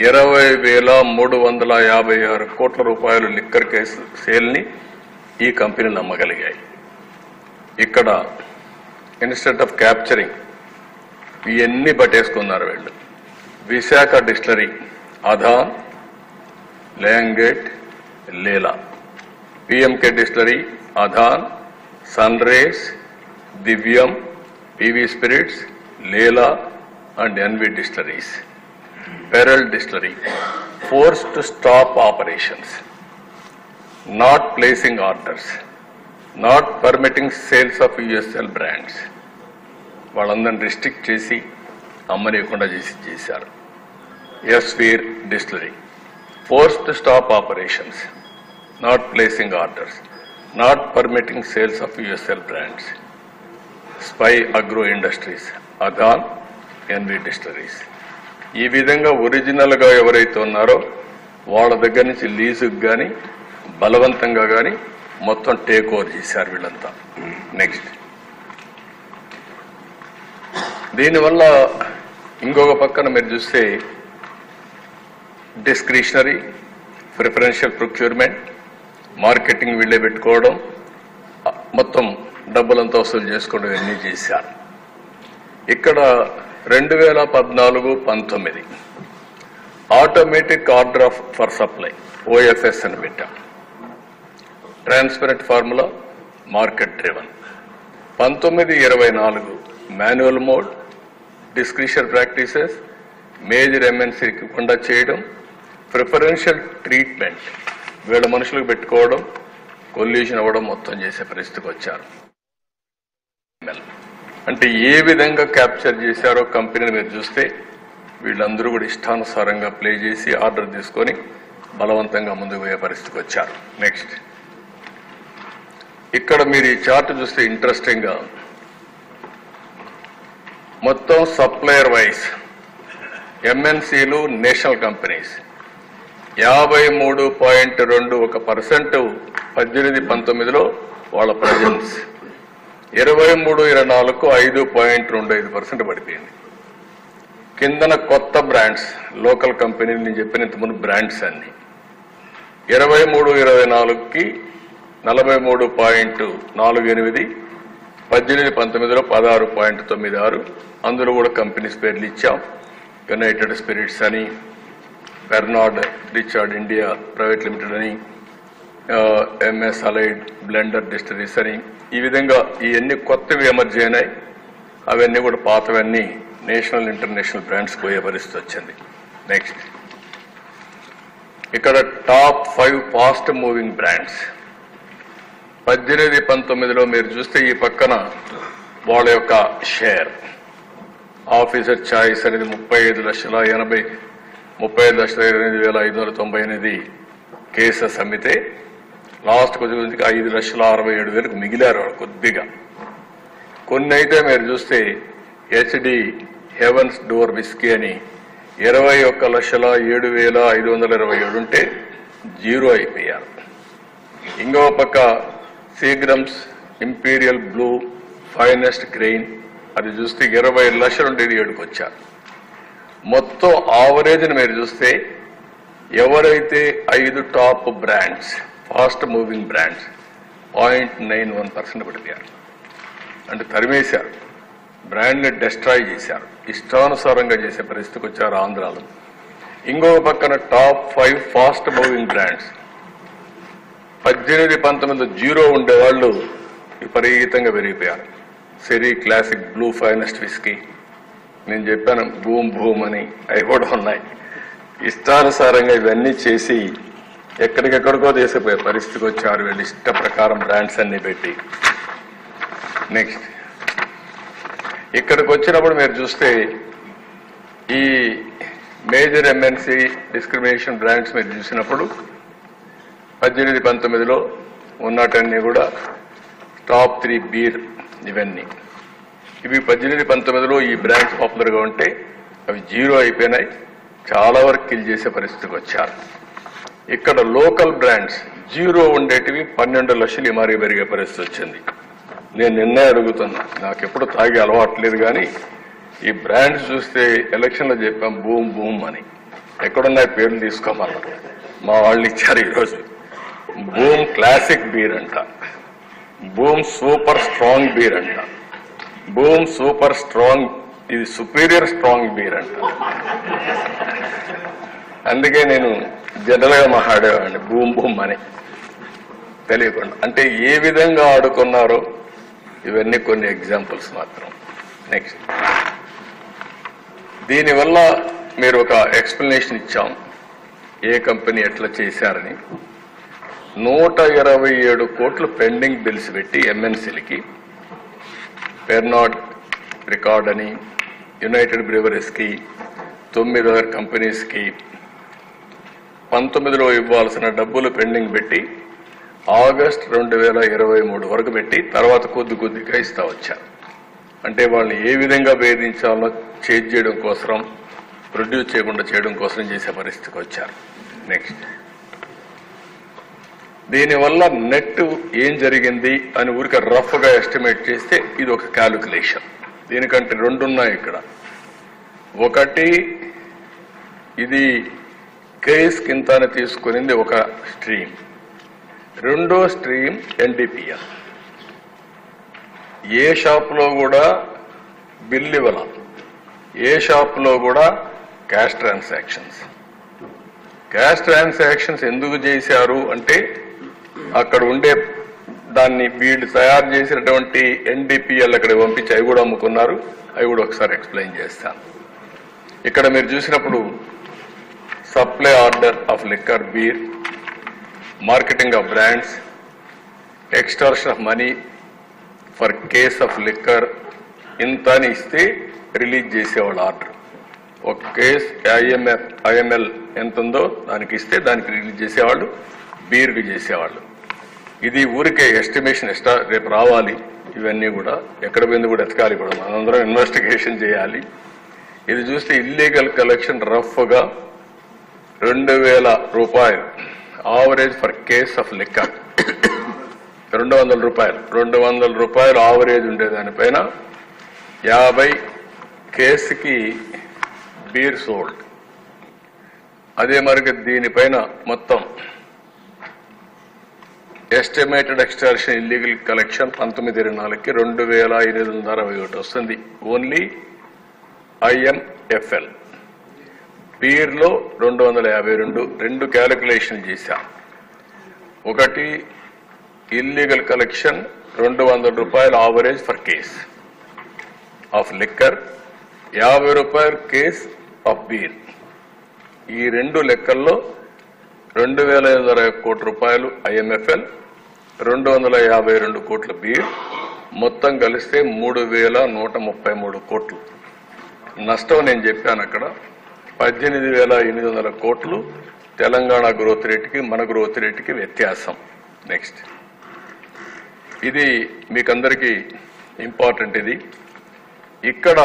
20,356 కోట్ల రూపాయలు లిక్కర్ కేసు సేల్ని ఈ కంపెనీలు అమ్మగలిగాయి. ఇక్కడ ఇన్స్టెడ్ ఆఫ్ క్యాప్చరింగ్ ఇవన్నీ పట్టేసుకున్నారు వీళ్ళు. విశాఖ డిస్టిలరీ, అదాన్, ల్యాంగేట్, Leela, PMK distillery, Adan, sun rays, Divyam, PV spirits, Leela and NV distilleries. Perel distillery forced to stop operations, not placing orders, not permitting sales of USL brands. వాళ్ళందరిని రిస్ట్రిక్ట్ చేసి అమ్మనీయకుండా చేశారు. SVR distillery forced to stop operations, not placing orders, not permitting sales of USL brands. Spy agro industries, Adan, NV distilleries. ఈ విధంగా ఒరిజినల్గా ఎవరైతే ఉన్నారో వాళ్ళ దగ్గర నుంచి లీజుకు కానీ బలవంతంగా కానీ మొత్తం టేక్ ఓవర్ చేశారు వీళ్ళంతా. నెక్స్ట్ దీనివల్ల ఇంకొక పక్కన మీరు చూస్తే డిస్క్రిషనరీ, ప్రిఫరెన్షియల్ ప్రొక్యూర్మెంట్, మార్కెటింగ్ వీళ్ళే పెట్టుకోవడం, మొత్తం డబ్బులంతా వసూలు చేసుకోవడం ఇవన్నీ చేశారు. ఇక్కడ 2014-19 automatic order for supply OFS అని పెట్టాం. Transparent formula, market driven. 19-24 manual mode, discretion practices, major MNCకి కుండా చేయడం, ప్రిఫరెన్షియల్ ట్రీట్మెంట్ వీళ్ళ మనుషులకు పెట్టుకోవడం, కొల్యూషన్ అవ్వడం మొత్తం చేసే పరిస్థితికి వచ్చారు. అంటే ఏ విధంగా క్యాప్చర్ చేశారో కంపెనీని మీరు చూస్తే వీళ్ళందరూ కూడా ఇష్టానుసారంగా ప్లే చేసి ఆర్డర్ తీసుకొని బలవంతంగా ముందుకు పోయే పరిస్థితికి వచ్చారు. నెక్స్ట్ ఇక్కడ మీరు ఈ చార్ట్ చూస్తే ఇంట్రెస్టింగ్గా మొత్తం సప్లయర్ వైజ్ ఎంఎన్సీలు నేషనల్ కంపెనీస్ 53.21% 18-19లో వాళ్ళ ప్రజెన్స్, 23-24కు 5.25% పడిపోయింది. కిందన కొత్త బ్రాండ్స్, లోకల్ కంపెనీలు నేను చెప్పినంత ముందు బ్రాండ్స్ అన్ని 23-24కి 43.48, 18-19లో 16.96. అందులో కూడా కంపెనీస్ పేర్లు ఇచ్చాం. యునైటెడ్ స్పిరిట్స్ అని, Bernard Richard India private limited అని, ఎంఎస్ అలైడ్ బ్లెండర్ డిస్టరీస్ అని, ఈ విధంగా ఇవన్నీ కొత్తవి ఎమర్జీ అయినాయి. అవన్నీ కూడా పాతవన్నీ నేషనల్ ఇంటర్నేషనల్ బ్రాండ్స్ పోయే పరిస్థితి వచ్చింది. నెక్స్ట్, ఇక్కడ టాప్ 5 ఫాస్ట్ మూవింగ్ బ్రాండ్స్ 18-19లో మీరు చూస్తే ఈ పక్కన వాళ్ళ యొక్క షేర్ ఆఫీసర్ చాయిస్ అనేది 35,8,598 కేసెస్ అమ్మితే లాస్ట్ కొద్దిగా 5,67,000 మిగిలారు వాళ్ళు కొద్దిగా. కొన్ని అయితే మీరు చూస్తే హెచ్డి హెవెన్స్ డోర్ విస్కీ అని 21,07,527 ఉంటే 0 అయిపోయారు. ఇంకో పక్క Seagram's imperial blue finest grain అది చూస్తే 20 లక్షలు ఉండేది 7కి వచ్చారు. మొత్తం ఆవరేజ్ని మీరు చూస్తే ఎవరైతే 5 top brands fast moving brands 0.91% పడిపోయారు. అంటే తరిమేశారు, బ్రాండ్ని డెస్ట్రాయ్ చేశారు, ఇష్టానుసారంగా చేసే పరిస్థితికి వచ్చారు ఆంధ్రాలో. ఇంకో పక్కన టాప్ 5 ఫాస్ట్ మూవింగ్ బ్రాండ్స్ 18-19 0 ఉండేవాళ్ళు విపరీతంగా పెరిగిపోయారు. సెరీ క్లాసిక్ బ్లూ ఫైనెస్ట్ విస్కీ, నేను చెప్పాను భూమ్ భూమ్ అని, అవి కూడా ఉన్నాయి. ఇష్టానుసారంగా ఇవన్నీ చేసి ఎక్కడికెక్కడికో చేసిపోయే పరిస్థితికి వచ్చారు వీళ్ళు ఇష్ట ప్రకారం బ్రాండ్స్ అన్ని పెట్టి. నెక్స్ట్, ఇక్కడికి వచ్చినప్పుడు మీరు చూస్తే ఈ మేజర్ ఎంఎన్సీ డిస్క్రిమినేషన్ బ్రాండ్స్ మీరు చూసినప్పుడు 18-19లో ఉన్నటన్నీ కూడా టాప్ 3 బీర్ ఇవన్నీ. ఇవి 18-19లో ఈ బ్రాండ్స్ పాపులర్గా ఉంటే అవి 0 అయిపోయినాయి, చాలా వరకు కిల్ చేసే పరిస్థితికి వచ్చారు. ఇక్కడ లోకల్ బ్రాండ్స్ 0 ఉండేటివి 12 లక్షలు ఇమారీ పెరిగే పరిస్థితి వచ్చింది. నేను నిన్నే అడుగుతున్నా, నాకు ఎప్పుడు తాగే అలవాట్లేదు కానీ ఈ బ్రాండ్స్ చూస్తే ఎలక్షన్లో చెప్పాం బూమ్ బూమ్ అని, ఎక్కడున్నాయి పేర్లు తీసుకోమన్నారు, మా వాళ్ళు ఇచ్చారు ఈరోజు. బూమ్ క్లాసిక్ బీర్ అంట, బూమ్ సూపర్ స్ట్రాంగ్ బీర్ అంట, బూమ్ సూపర్ స్ట్రాంగ్, ఇది సుపీరియర్ స్ట్రాంగ్ బీర్ అంట. అందుకే నేను జనరల్ గా మాట్లాడేవాడిని బూమ్ బూమ్ అని తెలియకుండా. అంటే ఏ విధంగా ఆడుకున్నారో ఇవన్నీ కొన్ని ఎగ్జాంపుల్స్ మాత్రం. నెక్స్ట్, దీనివల్ల మీరు ఒక ఎక్స్ప్లెనేషన్ ఇచ్చాం ఏ కంపెనీ ఎట్లా చేశారని. 127 కోట్లు పెండింగ్ బిల్స్ పెట్టి ఎంఎన్సీలకి, పెర్నాడ్ రికార్డ్ అని, యునైటెడ్ బ్రీవరీస్కి, 9 other కంపెనీస్కి 19లో ఇవ్వాల్సిన డబ్బులు పెండింగ్ పెట్టి ఆగస్ట్ 2023 వరకు పెట్టి తర్వాత కొద్ది కొద్దిగా ఇస్తా వచ్చారు. అంటే వాళ్ళని ఏ విధంగా భేదించాలో చేంజ్ చేయడం కోసం, ప్రొడ్యూస్ చేయకుండా చేయడం కోసం చేసే పరిస్థితికి వచ్చారు. నెక్స్ట్, దీనివల్ల నెట్ ఏం జరిగింది అని ఊరికే రఫ్ గా ఎస్టిమేట్ చేస్తే ఇది ఒక క్యాలిక్యులేషన్. దీనికంటే 2 ఉన్నాయి ఇక్కడ. ఒకటి, ఇది కేస్ కింద తీసుకునింది ఒక స్ట్రీమ్, రెండో స్ట్రీమ్ ఎన్డీపీఎల్. ఏ షాప్లో కూడా బిల్ ఇవ్వాల, ఏ షాప్లో కూడా క్యాష్ ట్రాన్సాక్షన్స్. క్యాష్ ట్రాన్సాక్షన్స్ ఎందుకు చేశారు అంటే అక్కడ ఉండే దాన్ని వీళ్ళు తయారు చేసినటువంటి ఎన్డీపీఎల్ అక్కడ పంపించి అవి కూడా అమ్ముకున్నారు. అవి కూడా ఒకసారి ఎక్స్ప్లెయిన్ చేస్తాను. ఇక్కడ మీరు చూసినప్పుడు supply order of liquor beer, marketing of brands, extortion of money for case of liquor, ఇంత అని ఇస్తే రిలీజ్ చేసేవాళ్ళు ఆర్డర్. ఒక కేస్ ఐఎంఎల్ ఎంత ఉందో దానికి ఇస్తే దానికి రిలీజ్ చేసేవాళ్ళు, బీర్కి చేసేవాళ్ళు. ఇది ఊరికే ఎస్టిమేషన్, రేపు రావాలి. ఇవన్నీ కూడా ఎక్కడ పోయింది కూడా ఎతకాలి, కూడా మనందరం ఇన్వెస్టిగేషన్ చేయాలి. ఇది చూస్తే ఇల్లీగల్ కలెక్షన్ రఫ్గా 2,000 రూపాయలు average for case of liquor. 200 రూపాయలు 200 రూపాయలు ఆవరేజ్ ఉండేదానిపైన 50 కేసుకి బీర్ సోల్డ్. అదే మరి దీనిపైన మొత్తం ఎస్టిమేటెడ్ ఎక్స్టార్షన్ ఇల్లీగల్ కలెక్షన్ 19/24కి 2,861 వస్తుంది. Only IMFL. బీర్లో 252. 2 క్యాలిక్యులేషన్ చేశాం. ఒకటి ఇల్లీగల్ కలెక్షన్ 200 రూపాయలు average for case of liquor, 50 రూపాయలు కేస్ ఆఫ్ బీర్. ఈ 2 లెక్కల్లో 2,520 కోట్ల రూపాయలు IMFL, 252 కోట్ల బీర్, మొత్తం కలిస్తే 3,133 కోట్లు నష్టం. నేను చెప్పాను అక్కడ 18,800 కోట్లు తెలంగాణ గ్రోత్ రేటుకి మన గ్రోత్ రేటుకి వ్యత్యాసం. నెక్స్ట్, ఇది మీకందరికీ ఇంపార్టెంట్. ఇది ఇక్కడ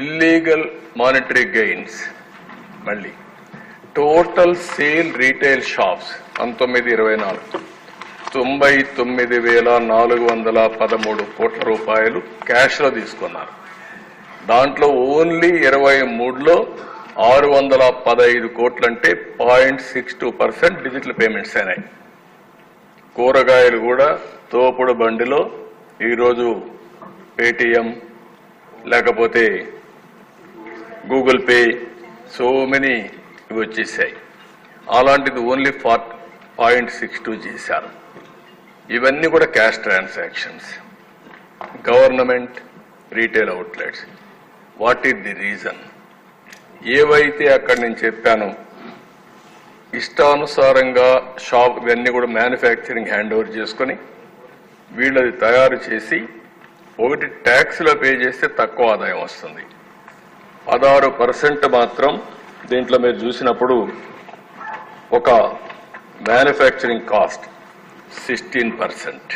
ఇల్లీగల్ మానిటరీ గెయిన్స్, మళ్ళీ టోటల్ సేల్ రీటైల్ షాప్స్ 19/24 99,413 కోట్ల రూపాయలు క్యాష్లో తీసుకున్నారు. దాంట్లో ఓన్లీ 23లో 615 కోట్లు అంటే 0.62% డిజిటల్ పేమెంట్స్ అయినాయి. కూరగాయలు కూడా తోపుడు బండిలో ఈరోజు పేటిఎం లేకపోతే గూగుల్ పే సో మెనీ ఇవి వచ్చేసాయి. అలాంటిది ఓన్లీ 0.62 చేశారు. ఇవన్నీ కూడా cash transactions. Government retail outlets, what is the reason? ఏవైతే అక్కడ నేను చెప్పాను ఇష్టానుసారంగా షాప్ ఇవన్నీ కూడా మ్యానుఫ్యాక్చరింగ్ హ్యాండ్ ఓవర్ చేసుకుని వీళ్ళది తయారు చేసి ఒకటి ట్యాక్స్లో పే చేస్తే తక్కువ ఆదాయం వస్తుంది. 16% మాత్రం దీంట్లో మీరు చూసినప్పుడు ఒక మ్యానుఫ్యాక్చరింగ్ కాస్ట్ 16%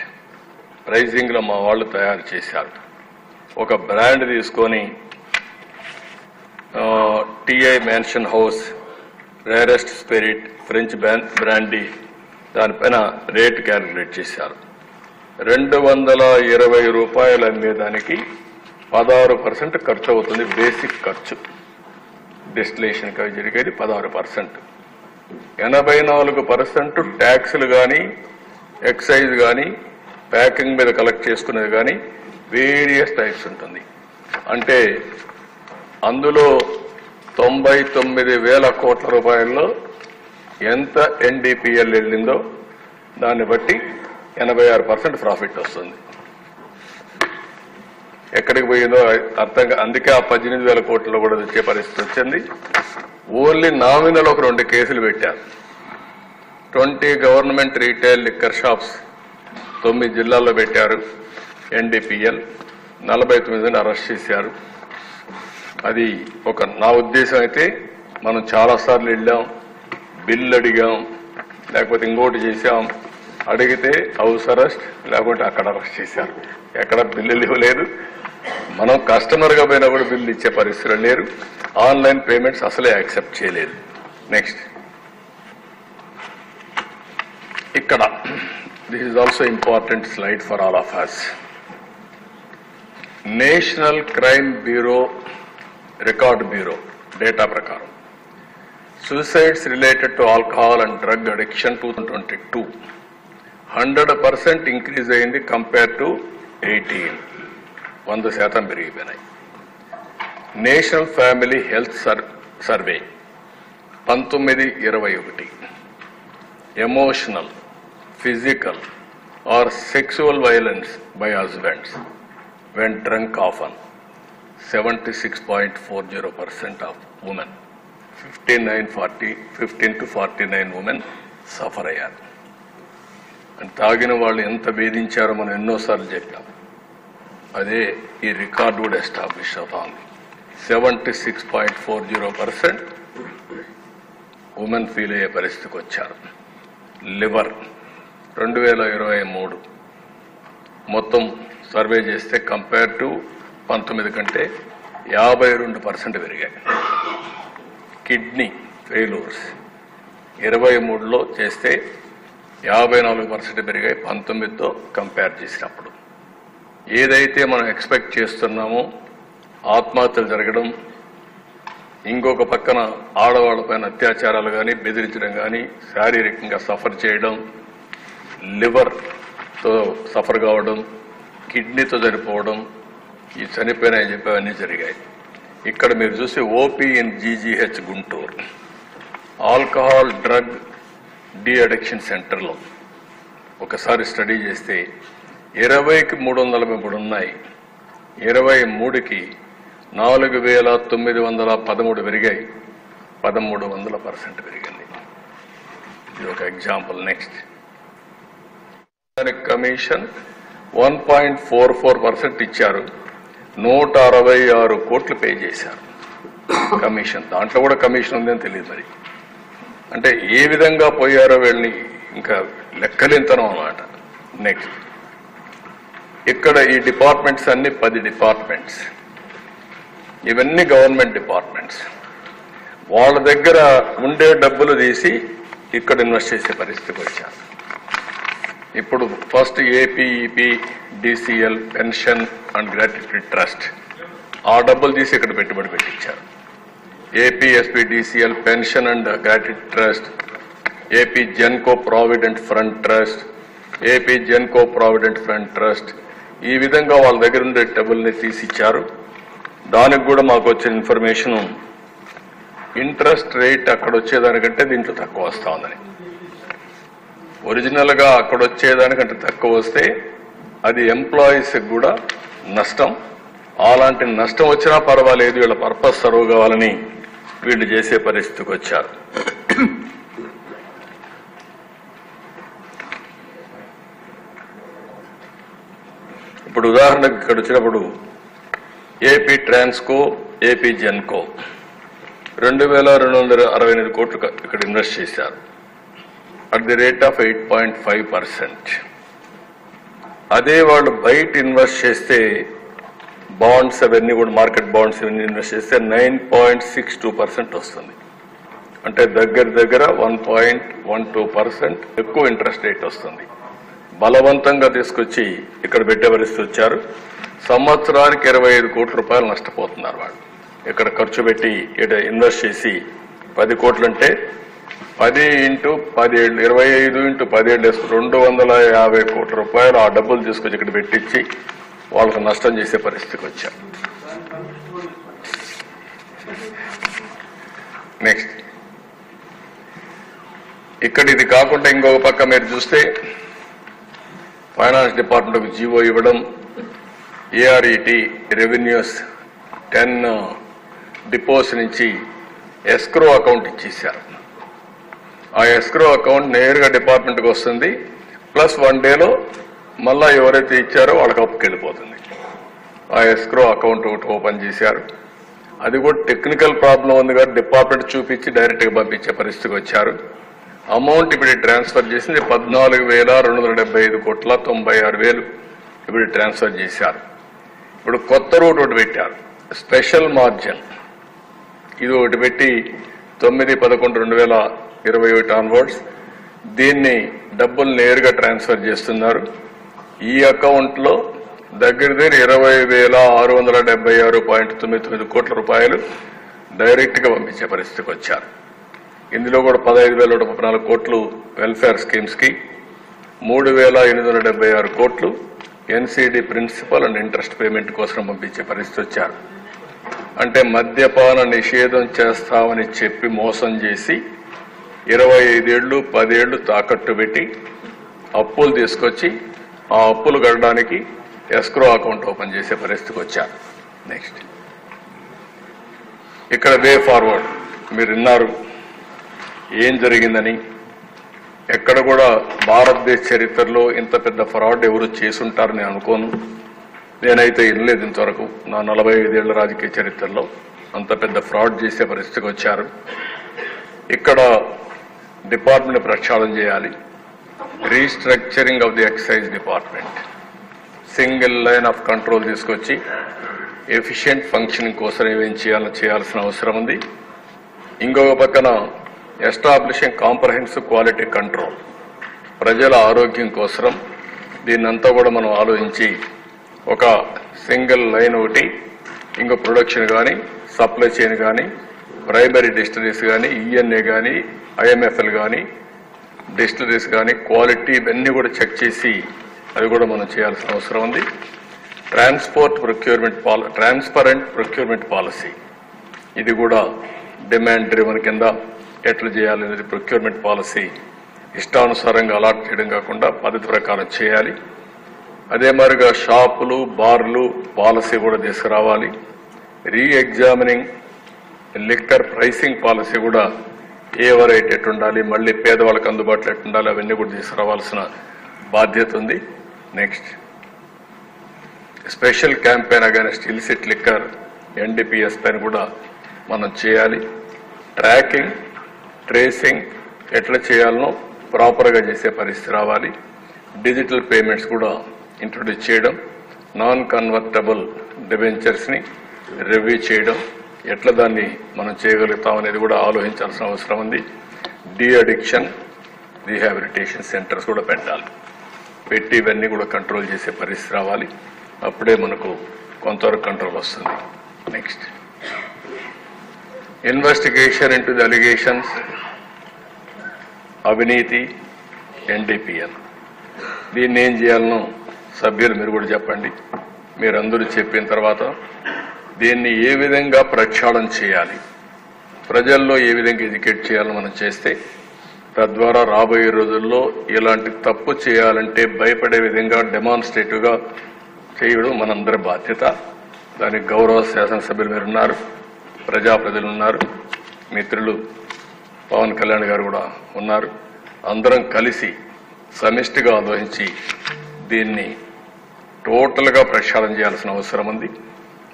ప్రైజింగ్లో మా వాళ్ళు తయారు చేశారు. ఒక బ్రాండ్ తీసుకొని TI mansion house, rarest spirit, French brandy, దానిపైన రేట్ క్యాలిక్యులేట్ చేశారు. 220 రూపాయలు అమ్మేదానికి 16% ఖర్చు అవుతుంది. బేసిక్ ఖర్చు డెస్టిలేషన్ అవి జరిగేది 16%. 84% ట్యాక్సులు కానీ ఎక్సైజ్ కానీ ప్యాకింగ్ మీద కలెక్ట్ చేసుకునేది కానీ వేరియస్ టైప్స్ ఉంటుంది. అంటే అందులో 99,000 కోట్ల రూపాయల్లో ఎంత NDPL వెళ్ళిందో దాన్ని బట్టి 86% ప్రాఫిట్ వస్తుంది. ఎక్కడికి పోయిందో అర్థంగా, అందుకే ఆ 18,000 కోట్లలో కూడా వచ్చే పరిస్థితి వచ్చింది. ఓన్లీ నామినల్ ఒక 2 కేసులు పెట్టారు. 20 గవర్నమెంట్ రీటైల్ లిక్కర్ షాప్స్ 9 జిల్లాల్లో పెట్టారు. NDPL 49 అరెస్ట్ చేశారు. అది ఒక నా ఉద్దేశం అయితే మనం చాలాసార్లు వెళ్ళాం, బిల్లు అడిగాం, లేకపోతే ఇంకోటి చేశాం. అడిగితే హౌస్ అరెస్ట్, లేకుంటే అక్కడ అరెస్ట్ చేశారు. ఎక్కడ బిల్లులు ఇవ్వలేదు. మనం కస్టమర్గా పోయినా కూడా బిల్లు ఇచ్చే పరిస్థితులు లేరు. ఆన్లైన్ పేమెంట్స్ అసలే యాక్సెప్ట్ చేయలేదు. నెక్స్ట్, ఇక్కడ this is also important slide for all of us. National crime bureau record bureau data ప్రకారం suicides related to alcohol and drug addiction 2022 100% increase అయింది కంపేర్ టు 18. 100% పెరిగిపోయినాయి. National family health survey 19/21 emotional, physical or sexual violence by husbands when drunk often 76.40% of women 15 to 49 women suffer అయ్యారు. అంటే తాగిన వాళ్ళు ఎంత వేధించారో మనం ఎన్నోసార్లు చెప్పాం. అదే ఈ రికార్డు కూడా ఎస్టాబ్లిష్ అవుతోంది. 76.40% ఉమెన్ ఫీల్ అయ్యే పరిస్థితికి వచ్చారు. లివర్ 2023 మొత్తం సర్వే చేస్తే కంపేర్ టు 19 కంటే 52% పెరిగాయి. కిడ్నీ ఫెయిల్యూర్స్ 23లో చేస్తే 54% పెరిగాయి 19తో కంపేర్ చేసినప్పుడు. ఏదైతే మనం ఎక్స్పెక్ట్ చేస్తున్నామో ఆత్మహత్యలు జరగడం, ఇంకొక పక్కన ఆడవాళ్లపైన అత్యాచారాలు కానీ, బెదిరించడం కానీ, శారీరకంగా సఫర్ చేయడం, లివర్తో సఫర్ కావడం, కిడ్నీతో చనిపోవడం, ఈ చనిపోయినాయని చెప్పి అవన్నీ జరిగాయి. ఇక్కడ మీరు చూసి OP in GGH Guntur alcohol drug de addiction సెంటర్లో ఒకసారి స్టడీ చేస్తే 20కి 333 ఉన్నాయి, 23కి 4,913 పెరిగాయి, 1300% పెరిగింది. ఇది ఒక ఎగ్జాంపుల్. నెక్స్ట్ కమిషన్ 1.44% ఇచ్చారు, 166 కోట్లు పే చేశారు కమిషన్. దాంట్లో కూడా కమిషన్ ఉందని తెలియదు. మరి అంటే ఏ విధంగా పోయారో వీళ్ళని ఇంకా లెక్కలేంతనం అన్నమాట. నెక్స్ట్ ఇక్కడ ఈ డిపార్ట్మెంట్స్ అన్ని 10 డిపార్ట్మెంట్స్, ఇవన్నీ గవర్నమెంట్ డిపార్ట్మెంట్స్. వాళ్ళ దగ్గర ఉండే డబ్బులు తీసి ఇక్కడ ఇన్వెస్ట్ చేసే పరిస్థితికి వచ్చారు. ఇప్పుడు first APEP DCL pension and gratuity trust ఆ డబ్బులు తీసి ఇక్కడ పెట్టుబడి పెట్టించారు. APSP DCL pension and gratuity trust, AP Genco provident fund trust, AP Genco provident fund trust, ఈ విధంగా వాళ్ళ దగ్గర ఉండే డబ్బుల్ని తీసిచ్చారు. దానికి కూడా మాకు వచ్చిన ఇన్ఫర్మేషన్ ఇంట్రెస్ట్ రేట్ అక్కడ వచ్చేదానికంటే దీంట్లో తక్కువ వస్తా ఉందని. ఒరిజినల్ గా అక్కడ వచ్చేదానికంటే తక్కువ వస్తే అది ఎంప్లాయీస్ కూడా నష్టం. అలాంటి నష్టం వచ్చినా పర్వాలేదు, వీళ్ళ పర్పస్ సర్వ్ కావాలని వీళ్ళు చేసే పరిస్థితికి వచ్చారు. ఇప్పుడు ఉదాహరణకు ఇక్కడ వచ్చినప్పుడు ఏపీ ట్రాన్స్కో, ఏపీ జెన్కో 2,268 కోట్లు ఇక్కడ ఇన్వెస్ట్ చేశారు అట్ ది రేట్ ఆఫ్ 8.5%. అదే వాళ్ళు బయట ఇన్వెస్ట్ చేస్తే బాండ్స్ అవన్నీ కూడా మార్కెట్ బాండ్స్ ఇవన్నీ ఇన్వెస్ట్ చేస్తే 9.62% వస్తుంది. అంటే దగ్గర 1.12% ఎక్కువ ఇంట్రెస్ట్ రేట్ వస్తుంది. బలవంతంగా తీసుకొచ్చి ఇక్కడ పెట్టే పరిస్థితి వచ్చారు. సంవత్సరానికి 25 కోట్ల రూపాయలు నష్టపోతున్నారు వాళ్ళు. ఇక్కడ ఖర్చు పెట్టి ఇక్కడ ఇన్వెస్ట్ చేసి 10 కోట్లు అంటే 10 × 17 25 × 17 250 కోట్ల రూపాయలు ఆ డబ్బులు తీసుకొచ్చి ఇక్కడ పెట్టించి వాళ్ళకు నష్టం చేసే పరిస్థితికి వచ్చారు. నెక్స్ట్ ఇక్కడ ఇది కాకుండా ఇంకొక పక్క మీరు చూస్తే ఫైనాన్స్ డిపార్ట్మెంట్కు జీవో ఇవ్వడం, ఏఆర్ఈటీ రెవెన్యూస్ 10 డిపోస్ నుంచి ఎస్క్రో అకౌంట్ ఇచ్చేశారు. ఆ ఎస్క్రో అకౌంట్ నేరుగా డిపార్ట్మెంట్కి వస్తుంది, ప్లస్ 1 డేలో మళ్ళా ఎవరైతే ఇచ్చారో వాళ్ళకి అప్పుకి వెళ్ళిపోతుంది. ఆ ఎస్క్రో అకౌంట్ ఒకటి ఓపెన్ చేశారు. అది కూడా టెక్నికల్ ప్రాబ్లం ఉంది కాబట్టి డిపార్ట్మెంట్ చూపించి డైరెక్ట్గా పంపించే పరిస్థితికి వచ్చారు. అమౌంట్ ఇప్పుడు ట్రాన్స్ఫర్ చేసింది 14,275,96,000 ఇప్పుడు ట్రాన్స్ఫర్ చేశారు. ఇప్పుడు కొత్త రూట్ ఒకటి పెట్టారు, స్పెషల్ మార్జిన్. ఇది ఒకటి పెట్టి 9/11/2021 ఆన్వర్డ్స్ దీన్ని డబ్బులు నేరుగా ట్రాన్స్ఫర్ చేస్తున్నారు. ఈ అకౌంట్లో దగ్గర 20,676.99 కోట్ల రూపాయలు డైరెక్ట్ గా పంపించే పరిస్థితికి వచ్చారు. ఇందులో కూడా 15,134 కోట్లు వెల్ఫేర్ స్కీమ్స్ కి, 3,876 కోట్లు NCD principal and interest payment కోసం పంపించే పరిస్థితి వచ్చారు. అంటే మద్యపాన నిషేధం చేస్తామని చెప్పి మోసం చేసి 25 ఏళ్లు 10 ఏళ్లు తాకట్టు పెట్టి అప్పులు తీసుకొచ్చి ఆ అప్పులు కట్టడానికి ఎస్క్రో అకౌంట్ ఓపెన్ చేసే పరిస్థితికి వచ్చారు. నెక్స్ట్ ఇక్కడ వే ఫార్వర్డ్ మీరు విన్నారు ఏం జరిగిందని. ఎక్కడ కూడా భారతదేశ చరిత్రలో ఇంత పెద్ద ఫ్రాడ్ ఎవరు చేసుంటారని నేను అనుకోను. నేనైతే వినలేదు ఇంతవరకు నా 45 ఏళ్ల రాజకీయ చరిత్రలో అంత పెద్ద ఫ్రాడ్ చేసే పరిస్థితికి వచ్చారు. ఇక్కడ డిపార్ట్మెంట్ ప్రక్షాళన చేయాలి. Restructuring of the excise department, single line of control తీసుకొచ్చి ఎఫిషియెంట్ ఫంక్షనింగ్ కోసం ఏమేం చేయాల్సిన అవసరం ఉంది. ఇంకొక పక్కన ఎస్టాబ్లిషింగ్ కాంప్రహెన్సివ్ క్వాలిటీ కంట్రోల్, ప్రజల ఆరోగ్యం కోసం దీన్నంతా కూడా మనం ఆలోచించి ఒక సింగిల్ లైన్ ఒకటి, ఇంకో ప్రొడక్షన్ కానీ, సప్లై చైన్ కానీ, ప్రైమరీ డిస్టిలరీస్ కానీ, ఈఎన్ఏ కానీ, ఐఎంఎఫ్ఎల్ కానీ, డిస్టిలరీస్ కానీ, క్వాలిటీ ఇవన్నీ కూడా చెక్ చేసి అది కూడా మనం చేయాల్సిన అవసరం ఉంది. ట్రాన్స్పరెంట్ ప్రొక్యూర్మెంట్ పాలసీ, ఇది కూడా డిమాండ్ డ్రివన్ కింద ఎట్లా చేయాలనేది ప్రొక్యూర్మెంట్ పాలసీ ఇష్టానుసారంగా అలాట్ చేయడం కాకుండా పద్ధతి ప్రకారం చేయాలి. అదే మాదిరిగా షాపులు, బార్లు పాలసీ కూడా తీసుకురావాలి. రీఎగ్జామినింగ్ లిక్కర్ ప్రైసింగ్ పాలసీ కూడా ఏ వెరైటీ ఎట్టుండాలి, మళ్ళీ పేదవాళ్ళకి అందుబాటులో ఎట్టుండాలి, అవన్నీ కూడా తీసుకురావాల్సిన బాధ్యత ఉంది. Next, special campaign against illicit liquor NDPS పైన కూడా మనం చేయాలి. ట్రాకింగ్, ట్రేసింగ్ ఎట్లా చేయాలనో ప్రాపర్గా చేసే పరిస్థితి రావాలి. డిజిటల్ పేమెంట్స్ కూడా ఇంట్రొడ్యూస్ చేయడం, నాన్ కన్వర్టబుల్ డిబెంచర్స్ని రివ్యూ చేయడం, ఎట్లా దాన్ని మనం చేయగలుగుతాం అనేది కూడా ఆలోచించాల్సిన అవసరం ఉంది. డి అడిక్షన్ రీహాబిలిటేషన్ సెంటర్స్ కూడా పెట్టి ఇవన్నీ కూడా కంట్రోల్ చేసే పరిస్థితి రావాలి. అప్పుడే మనకు కొంతవరకు కంట్రోల్ వస్తుంది. Next, investigation into the allegations అవినీతి ఎన్డీపీఎల్, దీన్ని ఏం చేయాలనో సభ్యులు మీరు కూడా చెప్పండి. మీరందరూ చెప్పిన తర్వాత దీన్ని ఏ విధంగా ప్రక్షాళన చేయాలి, ప్రజల్లో ఏ విధంగా ఎడ్యుకేట్ చేయాలని మనం చేస్తే తద్వారా రాబోయే రోజుల్లో ఇలాంటి తప్పు చేయాలంటే భయపడే విధంగా డెమాన్స్ట్రేటివ్గా చేయడం మనందరి బాధ్యత. దానికి గౌరవ శాసనసభ్యులు మీరున్నారు, ప్రజలు ఉన్నారు, మిత్రులు పవన్ కళ్యాణ్ గారు కూడా ఉన్నారు. అందరం కలిసి సమిష్టిగా ఆలోచించి దీన్ని టోటల్గా ప్రక్షాళన చేయాల్సిన అవసరం ఉంది.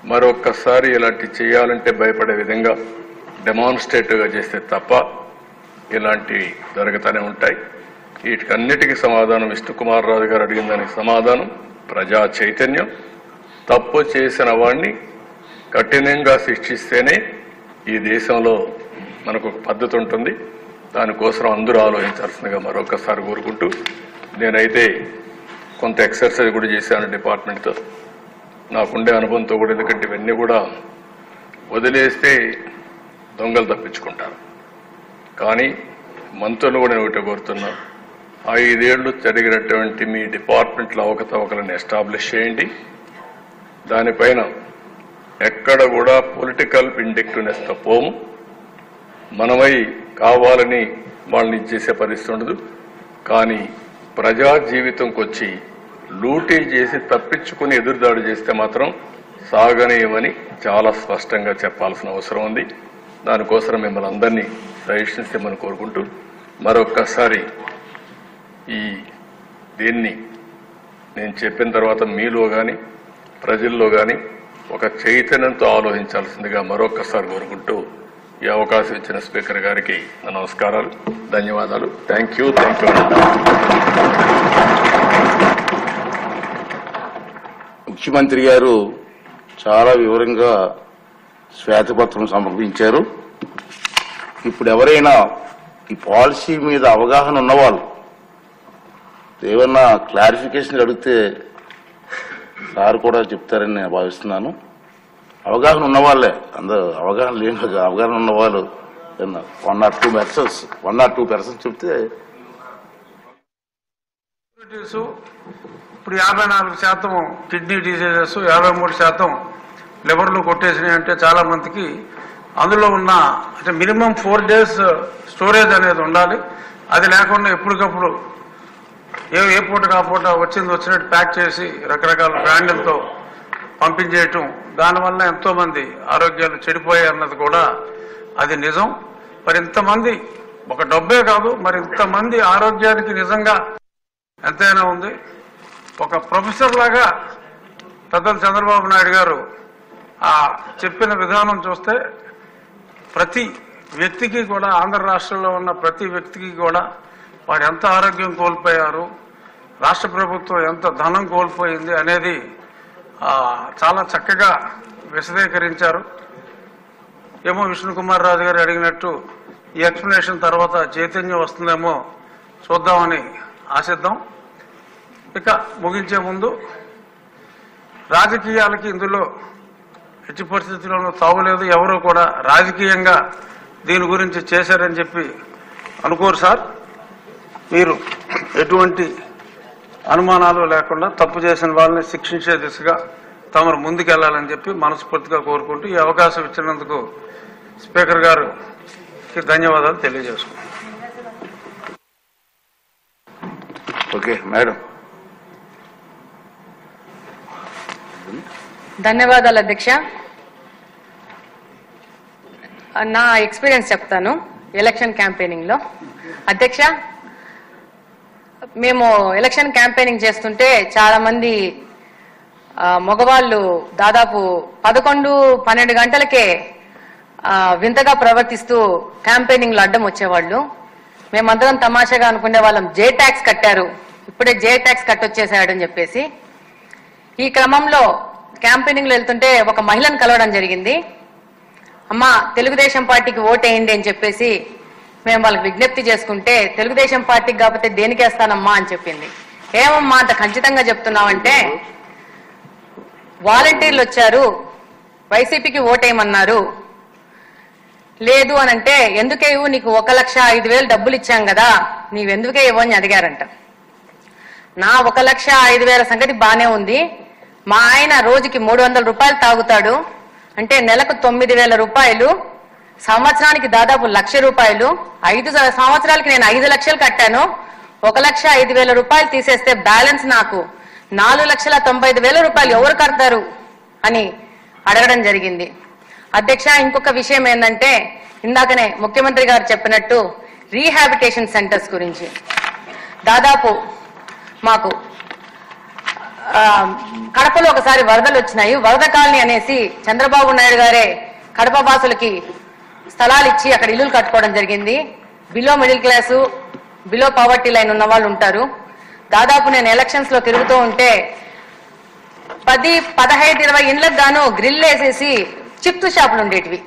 మరొక్కసారి ఇలాంటి చేయాలంటే భయపడే విధంగా డెమాన్స్ట్రేటివ్గా చేస్తే తప్ప ఇలాంటివి జరుగుతూనే ఉంటాయి. వీటికన్నిటికీ సమాధానం విష్ణుకుమార్ రాజు గారు అడిగిన దానికి సమాధానం ప్రజా చైతన్యం. తప్పు చేసిన వాడిని కఠినంగా శిక్షిస్తేనే ఈ దేశంలో మనకు ఒక పద్ధతి ఉంటుంది. దానికోసం అందరూ ఆలోచించాల్సిందిగా మరొకసారి కోరుకుంటూ, నేనైతే కొంత ఎక్సర్సైజ్ కూడా చేశాను డిపార్ట్మెంట్తో, నాకుండే అనుభవంతో కూడా. ఎందుకంటే ఇవన్నీ కూడా వదిలేస్తే దొంగలు తప్పించుకుంటారు. కానీ మంత్రులు కూడా నేను ఒకటి కోరుతున్నా, 5 ఏళ్లు జరిగినటువంటి మీ డిపార్ట్మెంట్లో అవకతవకలను ఎస్టాబ్లిష్ చేయండి. దానిపైన ఎక్కడ కూడా పొలిటికల్ ఇండెక్టివ్నెస్తో పోము. మనమై కావాలని వాళ్ళని ఇచ్చేసే పరిస్థితి ఉండదు. కానీ ప్రజా జీవితంకి వచ్చి లూటీ చేసి తప్పించుకుని ఎదురుదాడి చేస్తే మాత్రం సాగనీయమని చాలా స్పష్టంగా చెప్పాల్సిన అవసరం ఉంది. దానికోసం మిమ్మల్ని అందరినీ సజెషన్స్ ఇవ్వమని కోరుకుంటూ, మరొక్కసారి దీన్ని నేను చెప్పిన తర్వాత మీలో కానీ ప్రజల్లో కానీ ఒక చైతన్యంతో ఆలోచించాల్సిందిగా మరొక్కసారి కోరుకుంటూ, ఈ అవకాశం ఇచ్చిన స్పీకర్ గారికి నా నమస్కారాలు, ధన్యవాదాలు. Thank you. ముఖ్యమంత్రి గారు చాలా వివరంగా శ్వేతపత్రం సమర్పించారు. ఇప్పుడు ఎవరైనా ఈ పాలసీ మీద అవగాహన ఉన్నవాళ్ళు ఏమన్నా క్లారిఫికేషన్ అడిగితే సార్ కూడా చెప్తారని నేను భావిస్తున్నాను. అవగాహన ఉన్నవాళ్లే, అందరూ అవగాహన లేని అవగాహన ఉన్నవాళ్ళు 1 or 2 persons చెప్తే. ఇప్పుడు 54% కిడ్నీ డిసీజెస్, 53% లివర్లు కొట్టేసినాయి అంటే చాలా మందికి అందులో ఉన్న అంటే మినిమం 4 days స్టోరేజ్ అనేది ఉండాలి. అది లేకుండా ఎప్పటికప్పుడు ఏ పూట కాపూట వచ్చినట్టు ప్యాక్ చేసి రకరకాల బ్రాండ్లతో పంపించేయటం, దానివల్ల ఎంతో మంది ఆరోగ్యాలు చెడిపోయాయి అన్నది కూడా అది నిజం. మరి ఇంతమంది ఒక డబ్బే కాదు, మరి ఇంతమంది ఆరోగ్యానికి నిజంగా ఎంతైనా ఉంది. ఒక ప్రొఫెసర్ లాగా పెద్దలు చంద్రబాబు నాయుడు గారు ఆ చెప్పిన విధానం చూస్తే ప్రతి వ్యక్తికి కూడా, ఆంధ్ర రాష్ట్రంలో ఉన్న ప్రతి వ్యక్తికి కూడా వారు ఎంత ఆరోగ్యం కోల్పోయారు, రాష్ట్ర ప్రభుత్వం ఎంత ధనం కోల్పోయింది అనేది చాలా చక్కగా విశదీకరించారు. ఏమో విష్ణుకుమార్ రాజు గారు అడిగినట్టు ఈ ఎక్స్ప్లెనేషన్ తర్వాత చైతన్యం వస్తుందేమో చూద్దామని ఆశిద్దాం. ఇక ముగించే ముందు రాజకీయాలకి ఇందులో ఎట్టి పరిస్థితుల్లోనూ తావులేదు. ఎవరూ కూడా రాజకీయంగా దీని గురించి చేశారని చెప్పి అనుకోరు సార్. మీరు ఎటువంటి అనుమానాలు లేకుండా తప్పు చేసిన వాళ్ళని శిక్షించే దిశగా తమరు ముందుకెళ్లాలని చెప్పి మనస్ఫూర్తిగా కోరుకుంటూ ఈ అవకాశం ఇచ్చినందుకు స్పీకర్ గారికి ధన్యవాదాలు తెలియజేసుకుంటాం. Okay madam. ధన్యవాదాలు అధ్యక్ష. నా ఎక్స్పీరియన్స్ చెప్తాను ఎలక్షన్ క్యాంపెయినింగ్ లో. అధ్యక్ష, మేము ఎలక్షన్ క్యాంపెయినింగ్ చేస్తుంటే చాలా మంది మగవాళ్ళు దాదాపు 11-12 గంటలకే వింతగా ప్రవర్తిస్తూ క్యాంపెయినింగ్ లో అడ్డం వచ్చేవాళ్ళు. మేమందరం తమాషాగా అనుకునే వాళ్ళం, జే ట్యాక్స్ కట్టారు, ఇప్పుడే జే ట్యాక్స్ కట్టొచ్చేసాడని చెప్పేసి. ఈ క్రమంలో క్యాంపెయినింగ్ లో వెళ్తుంటే ఒక మహిళను కలవడం జరిగింది. అమ్మా, తెలుగుదేశం పార్టీకి ఓటేయండి అని చెప్పేసి మేము వాళ్ళకి విజ్ఞప్తి చేసుకుంటే, తెలుగుదేశం పార్టీకి కాకపోతే దేనికి వేస్తానమ్మా అని చెప్పింది. ఏమమ్మా అంత ఖచ్చితంగా చెప్తున్నావంటే, వాలంటీర్లు వచ్చారు, వైసీపీకి ఓటేయమన్నారు, లేదు అని అంటే ఎందుకేవు, నీకు 1,05,000 డబ్బులు ఇచ్చాం కదా, నీవెందుకే ఇవ్వని అడిగారంట. నా 1,05,000 సంగతి బానే ఉంది, మా ఆయన రోజుకి 300 రూపాయలు తాగుతాడు, అంటే నెలకు 9,000 రూపాయలు, సంవత్సరానికి దాదాపు 1,00,000 రూపాయలు, 5 సంవత్సరాలకి నేను 5 లక్షలు కట్టాను, 1,05,000 రూపాయలు తీసేస్తే బ్యాలెన్స్ నాకు 4,95,000 రూపాయలు ఎవరు కడతారు అని అడగడం జరిగింది. అధ్యక్ష, ఇంకొక విషయం ఏంటంటే, ఇందాకనే ముఖ్యమంత్రి గారు చెప్పినట్టు రీహాబిటేషన్ సెంటర్స్ గురించి దాదాపు మాకు కడపలో ఒకసారి వరదలు వచ్చినాయి. వరద కాలనీ అనేసి చంద్రబాబు నాయుడు గారే కడప వాసులకి స్థలాలు ఇచ్చి అక్కడ ఇల్లులు కట్టుకోవడం జరిగింది. Below middle class, below poverty line ఉన్న వాళ్ళు ఉంటారు. దాదాపు నేను ఎలక్షన్స్ లో తిరుగుతూ ఉంటే 10, 15, 20 ఇండ్లకు గాను గ్రిల్ వేసేసి చిప్స్ షాపులు ఉండేటివి.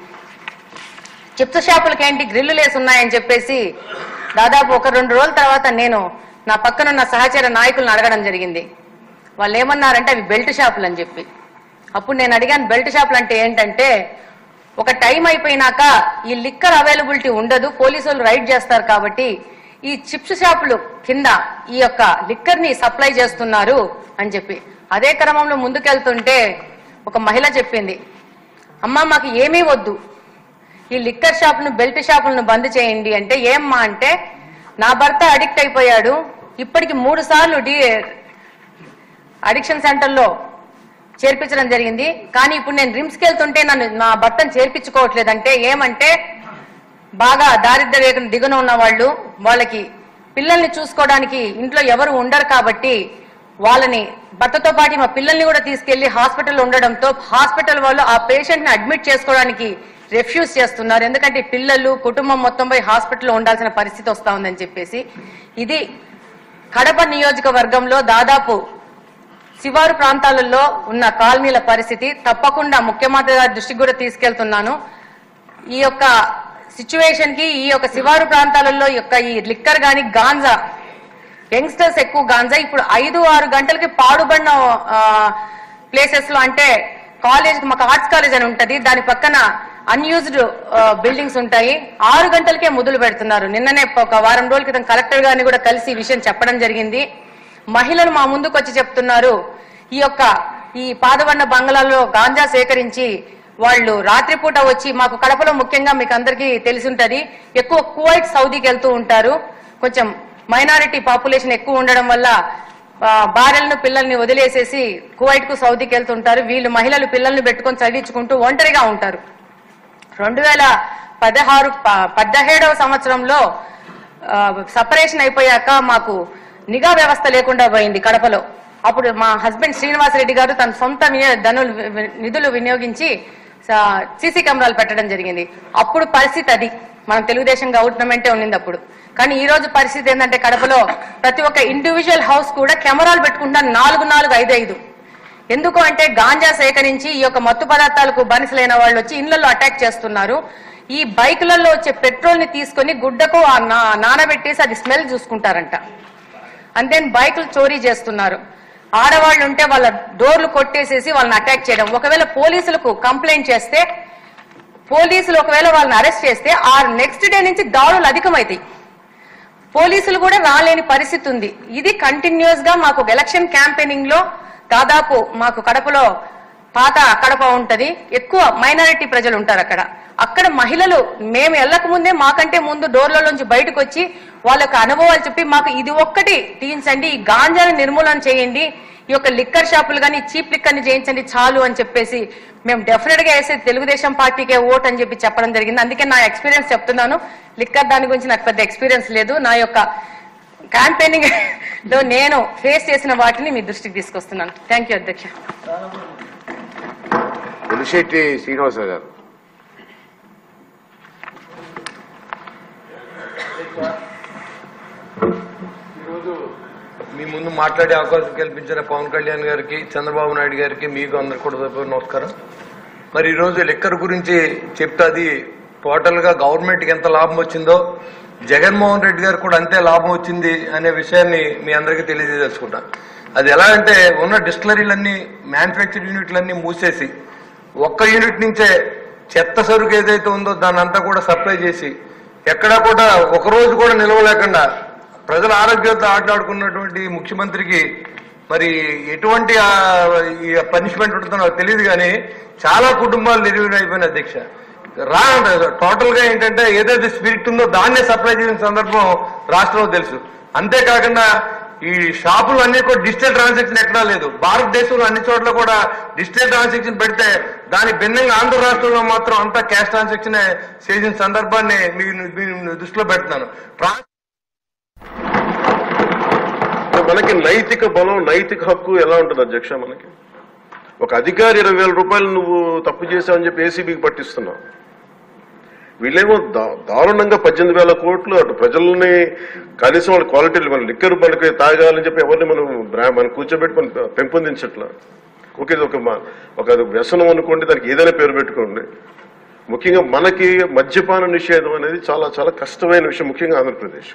చిప్స్ షాపులకి ఏంటి గ్రిల్లు లేసి ఉన్నాయని చెప్పేసి దాదాపు 1-2 రోజుల తర్వాత నేను నా పక్కనున్న సహచర నాయకులను అడగడం జరిగింది. వాళ్ళు ఏమన్నారంటే అవి బెల్ట్ షాపులు అని చెప్పి. అప్పుడు నేను అడిగాను, బెల్ట్ షాపులు అంటే ఏంటంటే, ఒక టైం అయిపోయినాక ఈ లిక్కర్ అవైలబిలిటీ ఉండదు, పోలీసు వాళ్ళు రైడ్ చేస్తారు కాబట్టి ఈ చిప్స్ షాపులు కింద ఈ యొక్క లిక్కర్ ని సప్లై చేస్తున్నారు అని చెప్పి. అదే క్రమంలో ముందుకెళ్తుంటే ఒక మహిళ చెప్పింది, అమ్మా మాకు ఏమీ వద్దు, ఈ లిక్కర్ షాపును బెల్ట్ షాపులను బంద్ చేయండి అంటే. ఏమ్మా అంటే, నా భర్త అడిక్ట్ అయిపోయాడు, ఇప్పటికి 3 సార్లు అడిక్షన్ సెంటర్లో చేర్పించడం జరిగింది, కానీ ఇప్పుడు నేను రిమ్స్కి వెళ్తుంటే నా భర్తను చేర్పించుకోవట్లేదంటే. ఏమంటే, బాగా దారిద్ర్య రేఖను దిగున ఉన్న వాళ్ళు, వాళ్ళకి పిల్లల్ని చూసుకోవడానికి ఇంట్లో ఎవరు ఉండరు కాబట్టి వాళ్ళని భర్తతో పాటు మా పిల్లల్ని కూడా తీసుకెళ్లి హాస్పిటల్లో ఉండడంతో హాస్పిటల్ వాళ్ళు ఆ పేషెంట్ ని అడ్మిట్ చేసుకోవడానికి రిఫ్యూజ్ చేస్తున్నారు. ఎందుకంటే పిల్లలు కుటుంబం మొత్తం పోయి హాస్పిటల్లో ఉండాల్సిన పరిస్థితి వస్తా ఉందని చెప్పేసి. ఇది కడప నియోజకవర్గంలో దాదాపు శివారు ప్రాంతాలలో ఉన్న కాలనీల పరిస్థితి. తప్పకుండా ముఖ్యమంత్రి గారి దృష్టికి కూడా తీసుకెళ్తున్నాను. ఈ యొక్క సిచ్యువేషన్ కి ఈ యొక్క శివారు ప్రాంతాలలో యొక్క ఈ లిక్కర్ గాని గాంజా, యంగ్స్టర్స్ ఎక్కువ గాంజా ఇప్పుడు 5-6 గంటలకి పాడుబడిన ప్లేసెస్ లో, అంటే కాలేజ్, మాకు ఆర్ట్స్ కాలేజ్ అని ఉంటది, దాని పక్కన అన్యూజ్డ్ బిల్డింగ్స్ ఉంటాయి, 6 గంటలకే మొదలు పెడుతున్నారు. నిన్ననే ఒక వారం రోజుల క్రితం కలెక్టర్ గారిని కూడా కలిసి ఈ విషయం చెప్పడం జరిగింది. మహిళలు మా ముందుకు వచ్చి చెప్తున్నారు, ఈ పాదవన్న బంగ్లాలో గాంజా సేకరించి వాళ్ళు రాత్రిపూట వచ్చి, మాకు కడపలో ముఖ్యంగా మీకు అందరికీ తెలిసి ఉంటది, ఎక్కువ కువైట్ సౌదీకి వెళ్తూ ఉంటారు. కొంచెం మైనారిటీ పాపులేషన్ ఎక్కువ ఉండడం వల్ల భార్యలను పిల్లల్ని వదిలేసేసి కువైట్ కు సౌదీకి వెళ్తుంటారు. వీళ్ళు మహిళలు పిల్లల్ని పెట్టుకొని చదివించుకుంటూ ఒంటరిగా ఉంటారు. 2017వ సంవత్సరంలో సపరేషన్ అయిపోయాక మాకు నిఘా వ్యవస్థ లేకుండా పోయింది కడపలో. అప్పుడు మా హస్బెండ్ శ్రీనివాసరెడ్డి గారు తన సొంత నిధులు వినియోగించి సీసీ కెమెరాలు పెట్టడం జరిగింది. అప్పుడు పరిస్థితి అది, మనం తెలుగుదేశం గవర్నమెంటే ఉన్నింది అప్పుడు. కానీ ఈ రోజు పరిస్థితి ఏంటంటే, కడపలో ప్రతి ఒక్క ఇండివిజువల్ హౌస్ కూడా కెమెరాలు పెట్టుకుంటున్నారు, 4-4, 5-5. ఎందుకు అంటే గాంజా సేకరించి ఈ యొక్క మత్తు పదార్థాలకు బానిసలైన వాళ్ళు వచ్చి ఇళ్లలో అటాక్ చేస్తున్నారు. ఈ బైకులలో వచ్చే పెట్రోల్ ని తీసుకుని గుడ్డకు నానబెట్టేసి అది స్మెల్ చూసుకుంటారంట. అంతే బైకులు చోరీ చేస్తున్నారు. ఆడవాళ్ళు ఉంటే వాళ్ళ డోర్లు కొట్టేసేసి వాళ్ళని అటాక్ చేయడం. ఒకవేళ పోలీసులకు కంప్లైంట్ చేస్తే పోలీసులు ఒకవేళ వాళ్ళని అరెస్ట్ చేస్తే ఆ నెక్స్ట్ డే నుంచి దాడులు అధికమవుతాయి. పోలీసులు కూడా రాలేని పరిస్థితి ఉంది. ఇది కంటిన్యూస్ గా మాకు ఎలక్షన్ క్యాంపెయినింగ్ లో దాదాపు మాకు కడపలో పాత కడప ఉంటది, ఎక్కువ మైనారిటీ ప్రజలు ఉంటారు అక్కడ మహిళలు మేము వెళ్ళక ముందే మాకంటే ముందు డోర్లలోంచి బయటకు వచ్చి వాళ్ళకి అనుభవాలు చెప్పి మాకు ఇది ఒక్కటి తీయించండి, ఈ గాంజాని నిర్మూలన చేయండి, ఈ యొక్క లిక్కర్ షాపులు కానీ చీప్ లిక్కర్ ని చేయించండి చాలు అని చెప్పేసి మేము డెఫినెట్ గా వేసే తెలుగుదేశం పార్టీకే ఓట్ అని చెప్పి చెప్పడం జరిగింది. అందుకే నా ఎక్స్పీరియన్స్ చెప్తున్నాను. లిక్కర్ దాని గురించి నాకు పెద్ద ఎక్స్పీరియన్స్ లేదు. నా యొక్క క్యాంపెయినింగ్ లో నేను ఫేస్ చేసిన వాటిని మీ దృష్టికి తీసుకొస్తున్నాను. థ్యాంక్ యూ అధ్యక్ష. పులిశెట్టి శ్రీనివాసరావు గారు. ఈరోజు మీ ముందు మాట్లాడే అవకాశం కల్పించిన పవన్ కళ్యాణ్ గారికి, చంద్రబాబు నాయుడు గారికి, మీకు అందరికి కూడా నమస్కారం. మరి ఈరోజు లిక్కర్ గురించి చెప్తే అది టోటల్ గా గవర్నమెంట్ కి ఎంత లాభం వచ్చిందో జగన్మోహన్ రెడ్డి గారు కూడా అంతే లాభం వచ్చింది అనే విషయాన్ని మీ అందరికీ తెలియజేసుకుంటా. అది ఎలా అంటే ఉన్న డిస్టిలరీలన్నీ మ్యానుఫ్యాక్చర్ యూనిట్లన్నీ మూసేసి ఒక్క యూనిట్ నుంచే చెత్త సరుకు ఏదైతే ఉందో దాన్ని అంతా కూడా సప్లై చేసి ఎక్కడా కూడా ఒక రోజు కూడా నిలవలేకుండా ప్రజల ఆరోగ్యంతో ఆటలాడుకున్నటువంటి ముఖ్యమంత్రికి మరి ఎటువంటి పనిష్మెంట్ ఉంటుందో నాకు తెలియదు. కానీ చాలా కుటుంబాలు నిర్వీర్యమైపోయిన అధ్యక్ష. టోటల్ గా ఏంటంటే ఏదైతే స్పిరిట్ ఉందో దాన్నే సప్లై చేసిన సందర్భం రాష్ట్రంలో తెలుసు. అంతేకాకుండా ఈ షాపులు అన్ని కూడా డిజిటల్ ట్రాన్సాక్షన్ ఎక్కడా లేదు. భారతదేశంలో అన్ని చోట్ల కూడా డిజిటల్ ట్రాన్సాక్షన్ పెడితే దాని భిన్నంగా ఆంధ్ర రాష్ట్రంలో మాత్రం అంతా క్యాష్ ట్రాన్సాక్షన్ చేసిన సందర్భాన్ని మీ దృష్టిలో పెడుతున్నాను. మనకి నైతిక బలం, నైతిక హక్కు ఎలా ఉంటుంది అధ్యక్ష? మనకి ఒక అధికారి 20,000 రూపాయలు నువ్వు తప్పు చేశావని చెప్పి ఏసీబీకి పట్టిస్తున్నావు. వీళ్ళేమో దారుణంగా 18,000 కోట్లు అటు ప్రజల్ని కనీసం వాళ్ళ క్వాలిటీలు మన లిక్కర్ మనకి తాగాలని చెప్పి ఎవరిని మనం కూర్చోబెట్టి మనం పెంపొందించట్లా. ఓకే, ఒక వ్యసనం అనుకోండి, దానికి ఏదైనా పేరు పెట్టుకోండి. ముఖ్యంగా మనకి మద్యపాన నిషేధం అనేది చాలా చాలా కష్టమైన విషయం, ముఖ్యంగా ఆంధ్రప్రదేశ్.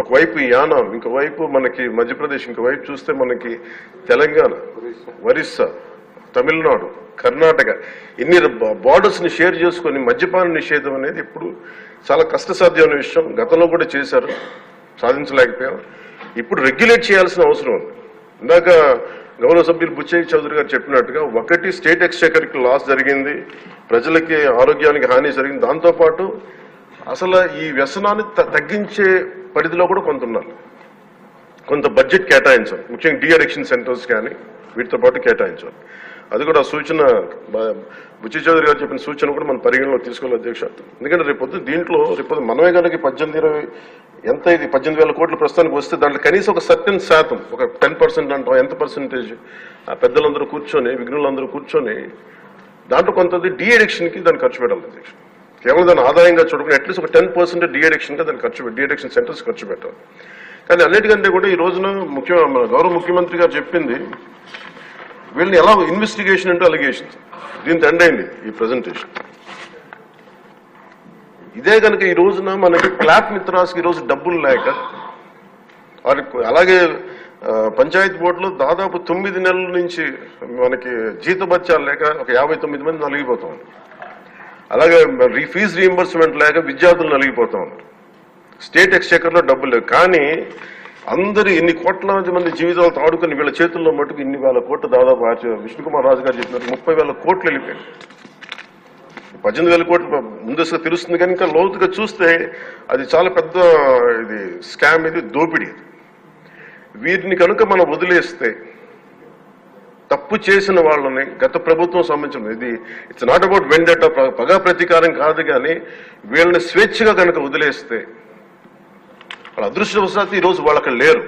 ఒకవైపు యానాం, ఇంకోవైపు మనకి మధ్యప్రదేశ్, ఇంకోవైపు చూస్తే మనకి తెలంగాణ, ఒరిస్సా, తమిళనాడు, కర్ణాటక, ఇన్ని బార్డర్స్ ని షేర్ చేసుకుని మద్యపాన నిషేధం అనేది ఇప్పుడు చాలా కష్టసాధ్యమైన విషయం. గతంలో కూడా చేశారు, సాధించలేకపోయాం. ఇప్పుడు రెగ్యులేట్ చేయాల్సిన అవసరం ఉంది. ఇందాక గౌరవ సభ్యులు బుచ్చయ్య చౌదరి గారు చెప్పినట్టుగా ఒకటి స్టేట్ ఎక్స్‌చెకర్ కి లాస్ జరిగింది, ప్రజలకి ఆరోగ్యానికి హాని జరిగింది. దాంతోపాటు అసలు ఈ వ్యసనాన్ని తగ్గించే పరిధిలో కూడా కొంత ఉన్నారు, కొంత బడ్జెట్ కేటాయించాలి. ముఖ్యంగా డీ అడిక్షన్ సెంటర్స్ కానీ వీటితో పాటు కేటాయించాలి. అది కూడా సూచన బుచ్చి చౌదరి గారు చెప్పిన సూచన కూడా మనం పరిగణలో తీసుకోవాలి అధ్యక్ష. ఎందుకంటే రేపొద్దు దీంట్లో మనమే కనుక 18-20 ఎంత ఇది 18,000 కోట్ల ప్రస్తుతానికి వస్తే దాంట్లో కనీసం ఒక సర్టెన్ శాతం, ఒక 10% అంటాం, ఎంత పర్సెంటేజ్ ఆ పెద్దలందరూ కూర్చొని, విఘ్నులందరూ కూర్చొని దాంట్లో కొంత డీ అడిక్షన్ కి దాన్ని ఖర్చు పెట్టాలి అధ్యక్ష. కేవలం దాన్ని ఆదాయంగా చూడకుండా అట్లీస్ట్ ఒక 10% డీ అడిక్షన్ గా దాన్ని డీ అడిక్షన్ సెంటర్స్ ఖర్చు పెట్టాలి. కానీ అన్నిటికంటే కూడా ఈ రోజున మన గౌరవ ముఖ్యమంత్రి గారు చెప్పింది, వీళ్ళని ఎలా ఇన్వెస్టిగేషన్ అంటే అలిగేషన్స్, దీంతో ఎండ్ అయింది ఈ ప్రెజెంటేషన్. ఇదే కనుక ఈ రోజున మనకి క్లాప్ మిత్రాస్కి ఈ రోజు డబ్బులు లేక, అలాగే పంచాయతీ బోర్డులో దాదాపు 9 నెలల నుంచి మనకి జీతభత్యాలు లేక ఒక 59 మంది నలిగిపోతాం. అలాగే ఫీజు రీయింబర్స్మెంట్ లేక విద్యార్థులు నలిగిపోతా ఉన్నారు. స్టేట్ ఎక్స్‌చెకర్ లో డబ్బులు లేవు. కానీ అందరూ ఇన్ని కోట్లాది మంది జీవితాలతో ఆడుకుని వీళ్ళ చేతుల్లో మటుకు ఇన్ని వేల కోట్లు, దాదాపు విష్ణుకుమార్ రాజు గారు చెప్పినట్టు 30,000 కోట్లు వెళ్ళిపోయాయి. 18,000 కోట్లు ముందస్తుగా తెలుస్తుంది, కానీ ఇంకా లోతుగా చూస్తే అది చాలా పెద్ద ఇది స్కామ్, ఇది దోపిడీ. వీటిని కనుక మనం వదిలేస్తే, తప్పు చేసిన వాళ్ళని గత ప్రభుత్వం సంబంధించిన ఇది ఇట్స్ నాట్ అబౌట్ వెండెటా, పగా ప్రతీకారం కాదు, కానీ వీళ్ళని స్వేచ్ఛగా కనుక వదిలేస్తే, వాళ్ళ అదృష్టవశాత్తు ఈరోజు వాళ్ళకి లేరు.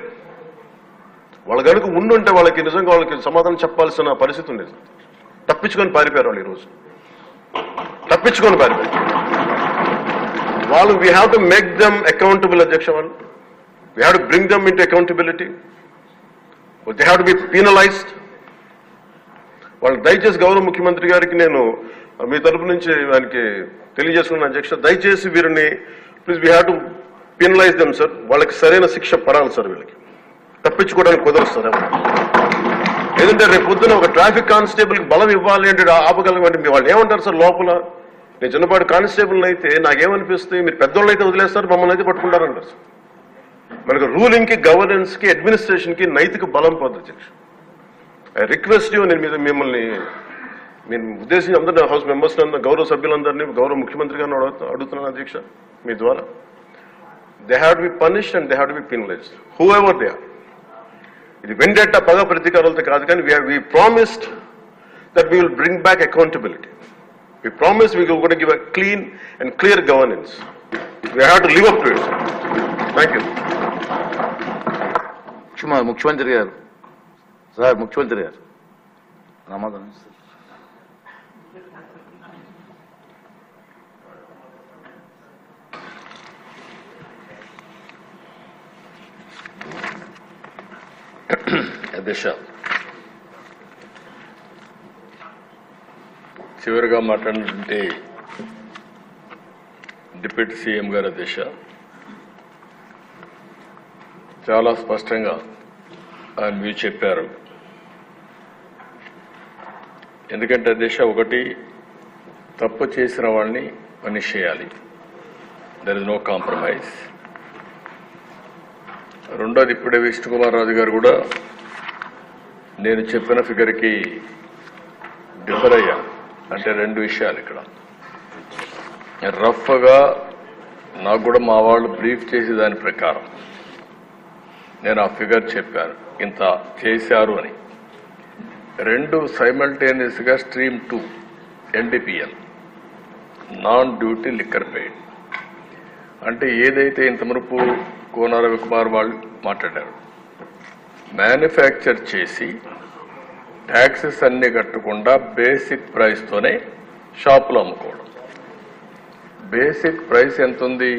వాళ్ళు కనుక ఉండుంటే వాళ్ళకి నిజంగా వాళ్ళకి సమాధానం చెప్పాల్సిన పరిస్థితి ఉండేది. తప్పించుకొని పారిపోయారు వాళ్ళు. ఈరోజు తప్పించుకొని పారిపోయారు వాళ్ళు. We have to make them accountable అధ్యక్ష. వాళ్ళు we have to bring them into accountability. They have to B penalised. వాళ్ళు దయచేసి గౌరవ ముఖ్యమంత్రి గారికి నేను మీ తరపు నుంచి ఆయనకి తెలియజేసుకున్న అధ్యక్ష, దయచేసి వీరిని please we have to penalise them sir. వాళ్ళకి సరైన శిక్ష పడాలి సార్. వీళ్ళకి తప్పించుకోవడానికి కుదరదు సార్. ఏదంటే రేపు పొద్దున ఒక ట్రాఫిక్ కానిస్టేబుల్ కి బలం ఇవ్వాలి అంటే ఆపగలమంటే మీ వాళ్ళు ఏమంటారు సార్ లోపల? నేను చిన్నపాటి కానిస్టేబుల్ అయితే నాకేమనిపిస్తుంది, మీరు పెద్దోళ్ళు అయితే వదిలేస్తారు, మమ్మల్ని అయితే పట్టుకుంటారంటారు సార్. మనకు రూలింగ్ కి, గవర్నెన్స్ కి, అడ్మినిస్ట్రేషన్ కి నైతిక బలం పోదు అధ్యక్ష. ఐ రిక్వెస్ట్ యూ, నేను మీద మిమ్మల్ని నేను ఉద్దేశించి అందరినీ హౌస్ మెంబర్స్ గౌరవ సభ్యులందరినీ గౌరవ ముఖ్యమంత్రి గారిని అడుగుతున్నాను అధ్యక్ష మీ ద్వారా. They have to be punished and they have to be penalised whoever they are. ఇది వెండెట్టా పగ ప్రతీకారాలతో కాదు, కానీ we promised that we will bring back accountability. We promised we were going to give a clean and clear governance. We have to live up to it. Thank you. ముఖ్యమంత్రి గారు సార్, ముఖ్యమంత్రి గారు సమాధానం సార్. అధ్యక్ష, చివరిగా మాట్లాడినటువంటి డిప్యూటీ సీఎం గారు అధ్యక్ష చాలా స్పష్టంగా ఆయన వ్యూ చెప్పారు. ఎందుకంటే అధ్యక్ష, ఒకటి తప్పు చేసిన వాళ్ళని పనిష్ చేయాలి, దర్ ఇస్ నో కాంప్రమైజ్. రెండోది, ఇప్పుడే విష్ణుకుమార్ రాజు గారు కూడా నేను చెప్పిన ఫిగర్కి డిఫర్ అయ్యా. అంటే రెండు విషయాలు ఇక్కడ రఫ్గా నాకు కూడా మా వాళ్ళు బ్రీఫ్ చేసే దాని ప్రకారం నేను ఆ ఫిగర్ చెప్పాను, ఇంత చేశారు అని. రెండు సైమల్టేనియస్ గా stream 2 NDPL non duty liquor paid అంటే ఏదైతే ఇంత మునుపు కోన రవికుమార్ వాళ్ళు మాట్లాడారు, మ్యానుఫ్యాక్చర్ చేసి ట్యాక్సెస్ అన్ని కట్టకుండా బేసిక్ ప్రైస్ తోనే షాపులో అమ్ముకోవడం. బేసిక్ ప్రైస్ ఎంత ఉంది?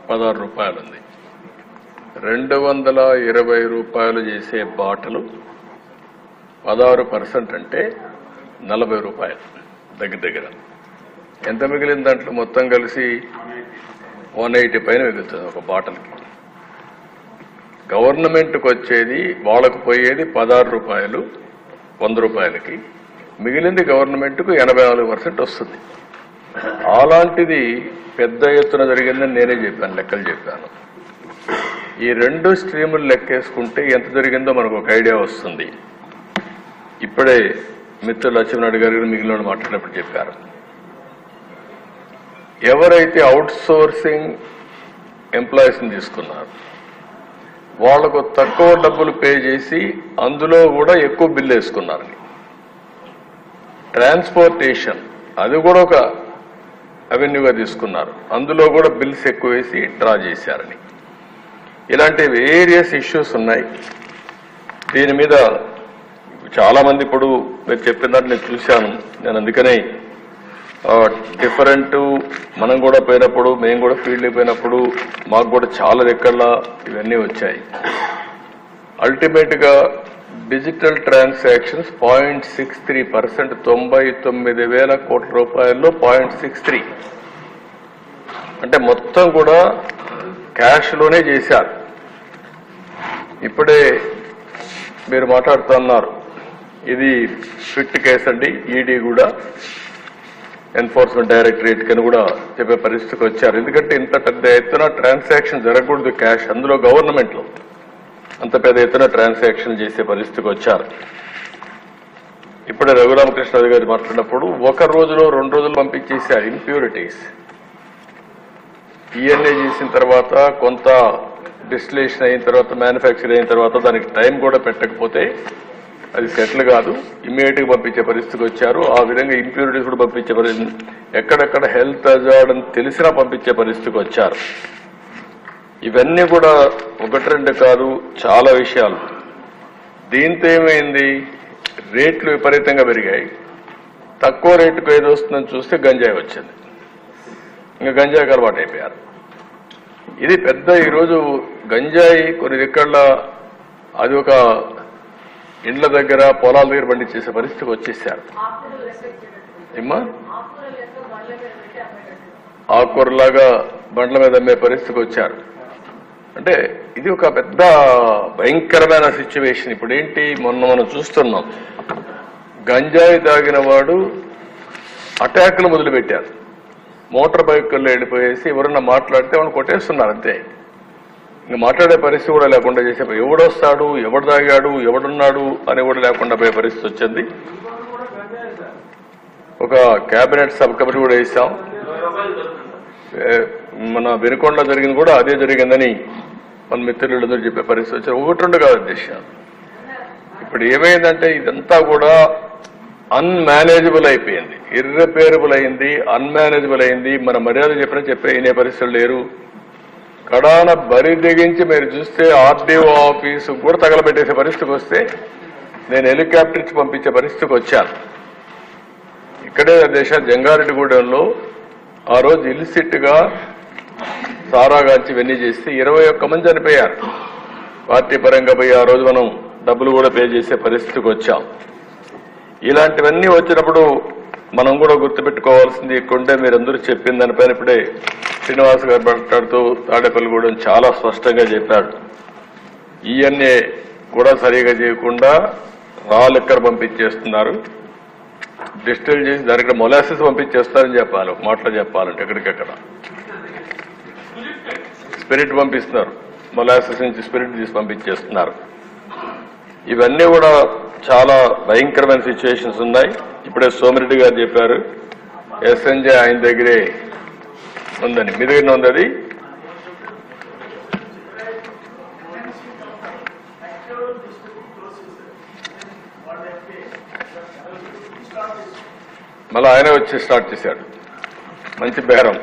16 రూపాయలు ఉంది. 220 రూపాయలు చేసే బాటలు 16% అంటే 40 రూపాయలు దగ్గర దగ్గర. ఎంత మిగిలిన దాంట్లో మొత్తం కలిసి 180 పైన మిగులుతుంది ఒక బాటల్కి. గవర్నమెంట్కి వచ్చేది, వాళ్ళకు పోయేది 16 రూపాయలు 100 రూపాయలకి, మిగిలింది గవర్నమెంట్కు 84% వస్తుంది. అలాంటిది పెద్ద ఎత్తున జరిగిందని నేనే చెప్పాను, లెక్కలు చెప్పాను. ఈ రెండు స్ట్రీములు లెక్కేసుకుంటే ఎంత జరిగిందో మనకు ఒక ఐడియా వస్తుంది. ఇప్పుడే మిత్రులు లక్ష్మీనాయుడు గారు మిగిలిన మాట్లాడినప్పుడు చెప్పారు, ఎవరైతే అవుట్ సోర్సింగ్ ఎంప్లాయీస్ని తీసుకున్నారు వాళ్లకు తక్కువ డబ్బులు పే చేసి అందులో కూడా ఎక్కువ బిల్లు వేసుకున్నారని. ట్రాన్స్పోర్టేషన్ అది కూడా ఒక అవెన్యూగా తీసుకున్నారు, అందులో కూడా బిల్స్ ఎక్కువ వేసి డ్రా చేశారని. ఇలాంటి వేరియస్ ఇష్యూస్ ఉన్నాయి. దీని మీద చాలా మంది ఇప్పుడు మీరు చెప్పిన దాన్ని నేను చూశాను. నేను అందుకనే డిఫరెంట్ మనం కూడా పోయినప్పుడు, మేము కూడా ఫీల్డ్కి పోయినప్పుడు మాకు కూడా చాలా లెక్కల ఇవన్నీ వచ్చాయి. అల్టిమేట్ గా డిజిటల్ ట్రాన్సాక్షన్స్ 0.63%, 99,000 కోట్ల రూపాయల్లో 0.63 అంటే మొత్తం కూడా క్యాష్ లోనే చేశారు. ఇప్పుడే మీరు మాట్లాడుతున్నారు, ఇది ఫిట్ కేసు అండి. ఈడీ కూడా ఎన్ఫోర్స్మెంట్ డైరెక్టరేట్ కింద కూడా చెప్పే పరిస్థితికి వచ్చారు. ఎందుకంటే ఇంత పెద్ద ఎత్తున ట్రాన్సాక్షన్ జరగకూడదు క్యాష్, అందులో గవర్నమెంట్ లో అంత పెద్ద ఎత్తున ట్రాన్సాక్షన్ చేసే పరిస్థితికి వచ్చారు. ఇప్పుడే రఘురామకృష్ణరాజు గారు మాట్లాడినప్పుడు 1 రోజులో 2 రోజులు పంపించేశారు ఇంప్యూరిటీస్. ఈఎన్ఏ చేసిన తర్వాత, కొంత డిస్టిలేషన్ అయిన తర్వాత, మ్యానుఫ్యాక్చర్ అయిన తర్వాత దానికి టైం కూడా పెట్టకపోతే అది సెటిల్ కాదు, ఇమ్మీడియట్ గా పంపించే పరిస్థితికి వచ్చారు. ఆ విధంగా ఇంప్యూరిటీస్ కూడా పంపించే పరిస్థితి, ఎక్కడెక్కడ హెల్త్ హజార్డ్ అని తెలిసినా పంపించే పరిస్థితికి వచ్చారు. ఇవన్నీ కూడా 1-2 కాదు, చాలా విషయాలు. దీంతో ఏమైంది, రేట్లు విపరీతంగా పెరిగాయి. తక్కువ రేటుకు ఏది వస్తుందని చూస్తే గంజాయి వచ్చింది. ఇంకా గంజాయికి అలవాటు అయిపోయారు. ఇది పెద్ద ఈరోజు గంజాయి కొన్ని దిక్కల్లో అది ఒక ఇండ్ల దగ్గర పొలాల దగ్గర పండించేసే పరిస్థితికి వచ్చేసారు. ఏమ్మా ఆకుకూరలాగా బండ్ల మీద అమ్మే పరిస్థితికి వచ్చారు. అంటే ఇది ఒక పెద్ద భయంకరమైన సిచ్యువేషన్. ఇప్పుడు ఏంటి, మొన్న మనం చూస్తున్నాం, గంజాయి తాగిన వాడు అటాక్లు మొదలుపెట్టారు. మోటార్ బైకుల్లో వెళ్ళిపోయేసి ఎవరన్నా మాట్లాడితే వాళ్ళు కొట్టేస్తున్నారు అంతే. ఇంకా మాట్లాడే పరిస్థితి కూడా లేకుండా చేసే, ఎవడొస్తాడు, ఎవడు తాగాడు, ఎవడున్నాడు అని కూడా లేకుండా పోయే పరిస్థితి వచ్చింది. ఒక కేబినెట్ సబ్ కమిటీ కూడా వేసాం. మన వెనుకొండలో జరిగింది కూడా అదే జరిగిందని మన మిత్రులందరూ చెప్పే పరిస్థితి వచ్చారు. ఒకటి రెండు కాదు అధ్యక్ష. ఇప్పుడు ఏమైందంటే ఇదంతా కూడా అన్మేనేజబుల్ అయిపోయింది, ఇర్రిపేరబుల్ అయింది, అన్మేనేజబుల్ అయింది. మన మర్యాద చెప్పే వినే పరిస్థితులు లేరు. కడాన బరి దిగించి మీరు చూస్తే ఆర్డీఓ ఆఫీసు కూడా తగలబెట్టేసే పరిస్థితికి వస్తే నేను హెలికాప్టర్ ఇచ్చి పంపించే పరిస్థితికి వచ్చాను. ఇక్కడే దేశ జంగారెడ్డిగూడెంలో ఆ రోజు ఇల్సిట్ గా సారాగాంచి ఇవన్నీ చేస్తే 21 మంది చనిపోయారు. పార్టీ పరంగా పోయి ఆ రోజు మనం డబ్బులు కూడా పే చేసే పరిస్థితికి వచ్చాం. ఇలాంటివన్నీ వచ్చినప్పుడు మనం కూడా గుర్తుపెట్టుకోవాల్సింది కొండే మీరందరూ చెప్పిన దానిపైన ఇప్పుడే శ్రీనివాస్ గారు మాట్లాడుతూ తాడేపల్లిగూడెం చాలా స్పష్టంగా చెప్పాడు. ఈఎన్ఏ కూడా సరిగా చేయకుండా రా లిక్కర్ పంపించేస్తున్నారు, డిస్టిల్ చేసి దానికి మొలాసిస్ పంపించేస్తారని చెప్పాలి. ఒక మాటలో చెప్పాలంటే ఎక్కడికెక్కడ స్పిరిట్ పంపిస్తున్నారు, మొలాసిస్ నుంచి స్పిరిట్ తీసి పంపించేస్తున్నారు. ఇవన్నీ కూడా చాలా భయంకరమైన సిచ్యువేషన్స్ ఉన్నాయి. ఇప్పుడే సోమిరెడ్డి గారు చెప్పారు ఎస్ఎన్జే ఆయన దగ్గరే ఉందని. మీ దగ్గర ఉంది అది? మళ్ళీ ఆయనే వచ్చి స్టార్ట్ చేశాడు. మంచి బేరం.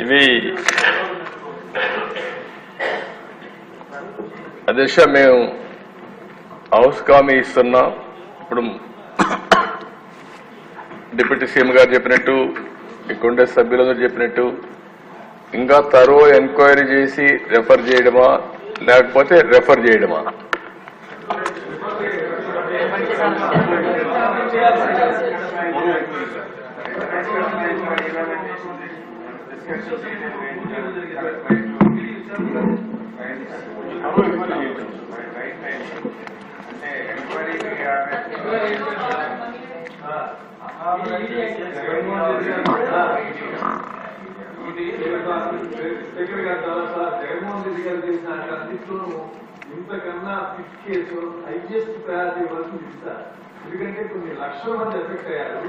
ఇవి అధ్యక్ష మేము హౌస్ కామీ ఇస్తున్నాం. ఇప్పుడు డిప్యూటీ సీఎం గారు చెప్పినట్టు, ఇక్కడుండే సభ్యులందరూ చెప్పినట్టు ఇంకా తరో ఎంక్వైరీ చేసి రెఫర్ చేయడమా లేకపోతే రెఫర్ చేయడమా? జగన్మోహన్ రెడ్డి గారు చేసిన అన్నింటిలోనూ ఇంతకన్నా ఫిట్ కేసు హైయెస్ట్ ప్రయారిటీ ఇవ్వాల్సింది ఇస్తారు. ఎందుకంటే కొన్ని లక్షల మంది ఎఫెక్ట్ అయ్యారు.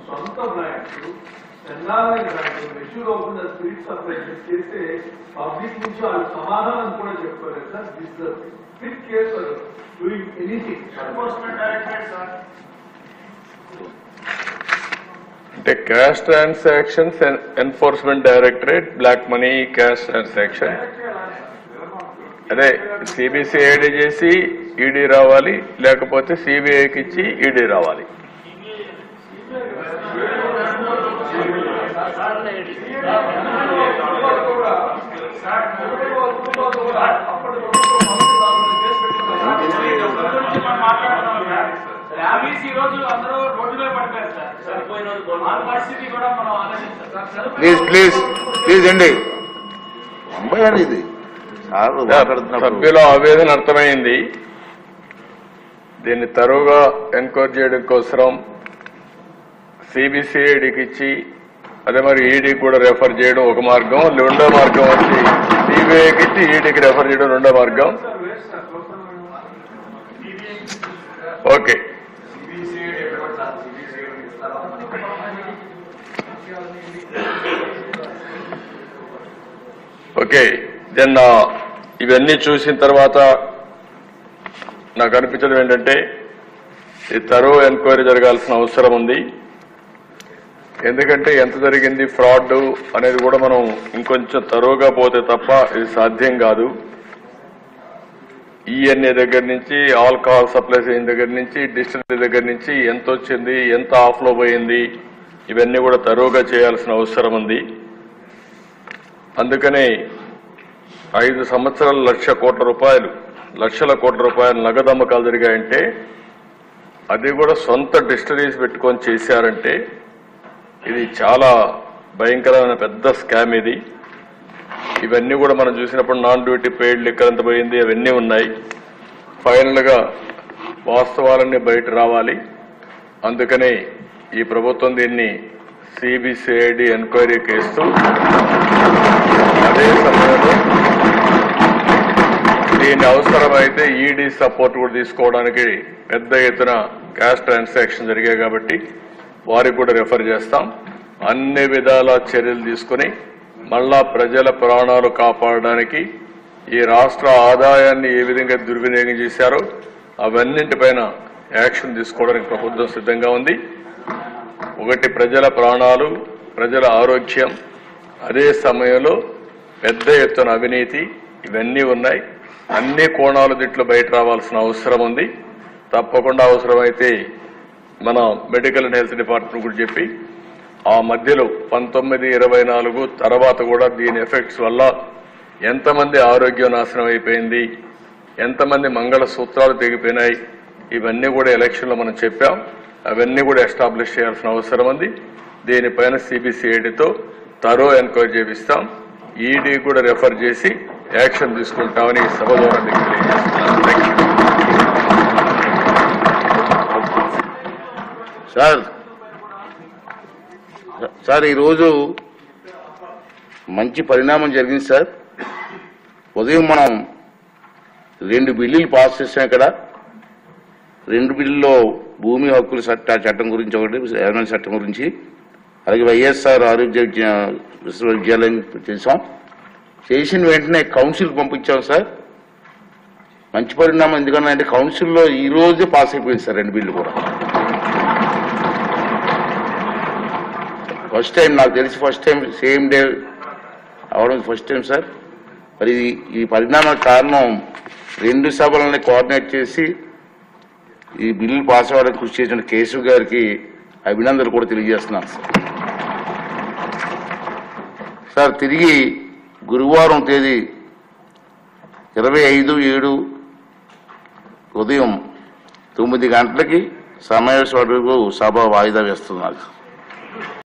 సొంత బ్రాండ్స్, చెన్నాలైన బ్రాండ్స్ మెచ్యూర్ అవ్వకుండా స్పిరిట్ సప్లై చేస్తే పబ్లిక్ నుంచి వాళ్ళు సమాధానం కూడా చెప్పుకోలేదు sir. This fit case doing anything. Enforcement directorate sir అంటే cash transactions enforcement directorate, black money, cash transaction. అదే సిబిసిఐడి చేసి ఈడీ రావాలి, లేకపోతే సిబిఐకి ఇచ్చి ఈడీ రావాలి. ప్లీజ్ అండి. ఇది సభ్యుల ఆవేదన అర్థమైంది. దీన్ని తరువుగా ఎంక్వైరీ చేయడం కోసం సిబిసిఐడికి ఇచ్చి అదే మరి ఈడీకి కూడా రెఫర్ చేయడం ఒక మార్గం, రెండో మార్గం వచ్చి సిబిఐకి ఇచ్చి ఈడీకి రెఫర్ చేయడం రెండో మార్గం. Okay, okay. దెన్ ఇవన్నీ చూసిన తర్వాత నాకు అనిపించడం ఏంటంటే ఈ తరో ఎంక్వైరీ జరగాల్సిన అవసరం ఉంది. ఎందుకంటే ఎంత జరిగింది ఫ్రాడ్ అనేది కూడా మనం ఇంకొంచెం తరోగా పోతే తప్ప ఇది సాధ్యం కాదు. ఈఎన్ఏ దగ్గర నుంచి, ఆల్కహాల్ సప్లైస్ అయిన దగ్గర నుంచి, డిస్టిలరీ దగ్గర నుంచి ఎంత వచ్చింది, ఎంత ఆఫ్లో పోయింది, ఇవన్నీ కూడా తరువుగా చేయాల్సిన అవసరం ఉంది. అందుకనే 5 సంవత్సరాలు లక్షల కోట్ల రూపాయలు నగదు అమ్మకాలు జరిగాయంటే, అది కూడా సొంత డిస్టిలరీస్ పెట్టుకొని చేశారంటే ఇది చాలా భయంకరమైన పెద్ద స్కామ్ ఇది. ఇవన్నీ కూడా మనం చూసినప్పుడు నాన్ డ్యూటీ పెయిడ్ లిక్కర్ ఎంత పోయింది అవన్నీ ఉన్నాయి. ఫైనల్ గా వాస్తవాలన్నీ బయట రావాలి. అందుకనే ఈ ప్రభుత్వం దీన్ని సిబిసిఐడి ఎంక్వైరీ కేస్తూ అదే సమయంలో దీని అవసరమైతే ఈడీ సపోర్ట్ కూడా తీసుకోవడానికి పెద్ద ఎత్తున క్యాష్ ట్రాన్సాక్షన్ జరిగాయి కాబట్టి వారికి కూడా రెఫర్ చేస్తాం. అన్ని విధాల చర్యలు తీసుకుని మళ్ళా ప్రజల ప్రాణాలు కాపాడడానికి ఈ రాష్ట్ర ఆదాయాన్ని ఏ విధంగా దుర్వినియోగం చేశారో అవన్నింటిపైన యాక్షన్ తీసుకోవడానికి ప్రభుత్వం సిద్ధంగా ఉంది. ఒకటి ప్రజల ప్రాణాలు, ప్రజల ఆరోగ్యం, అదే సమయంలో పెద్ద ఎత్తున అవినీతి, ఇవన్నీ ఉన్నాయి. అన్ని కోణాలు దీంట్లో బయట రావాల్సిన అవసరం ఉంది. తప్పకుండా అవసరమైతే మన మెడికల్ అండ్ హెల్త్ డిపార్ట్మెంట్ కూడా చెప్పి ఆ మధ్యలో 1924 తర్వాత కూడా దీని ఎఫెక్ట్స్ వల్ల ఎంతమంది ఆరోగ్యం నాశనం అయిపోయింది, ఎంతమంది మంగళ సూత్రాలు తెగిపోయినాయి, ఇవన్నీ కూడా ఎలక్షన్లో మనం చెప్పాం. అవన్నీ కూడా ఎస్టాబ్లిష్ చేయాల్సిన అవసరం ఉంది. దీనిపైన సిబిసిఐడితో తరో ఎంక్వైరీ చేపిస్తాం. ఈడీ కూడా రెఫర్ చేసి యాక్షన్ తీసుకుంటామని సభ ద్వారా మీకు తెలియజేస్తున్నాను. సార్ ఈరోజు మంచి పరిణామం జరిగింది సార్. ఉదయం మనం 2 బిల్లులు పాస్ చేసాం. ఇక్కడ 2 బిల్లుల్లో భూమి హక్కుల చట్టం గురించి ఒకటి, రెవెన్యూ చట్టం గురించి, అలాగే వైఎస్ఆర్ ఆరోగ్య విశ్వవిద్యాలయం చేసాం. చేసిన వెంటనే కౌన్సిల్ పంపించాం సార్. మంచి పరిణామం. ఎందుకన్నా కౌన్సిల్లో ఈ రోజే పాస్ అయిపోయింది సార్ 2 బిల్లు కూడా. ఫస్ట్ టైం, నాకు తెలిసి ఫస్ట్ టైం సేమ్ డే అవడం ఫస్ట్ టైం సార్. మరి ఈ పరిణామానికి కారణం 2 సభలని కోఆర్డినేట్ చేసి ఈ బిల్లు పాస్ అవ్వడానికి కృషి చేసిన కేశవ్ గారికి అభినందనలు కూడా తెలియజేస్తున్నాను సార్. సార్ తిరిగి గురువారం తేదీ 25/7 ఉదయం 9 గంటలకి సమావేశం సభ వాయిదా వేస్తున్నారు.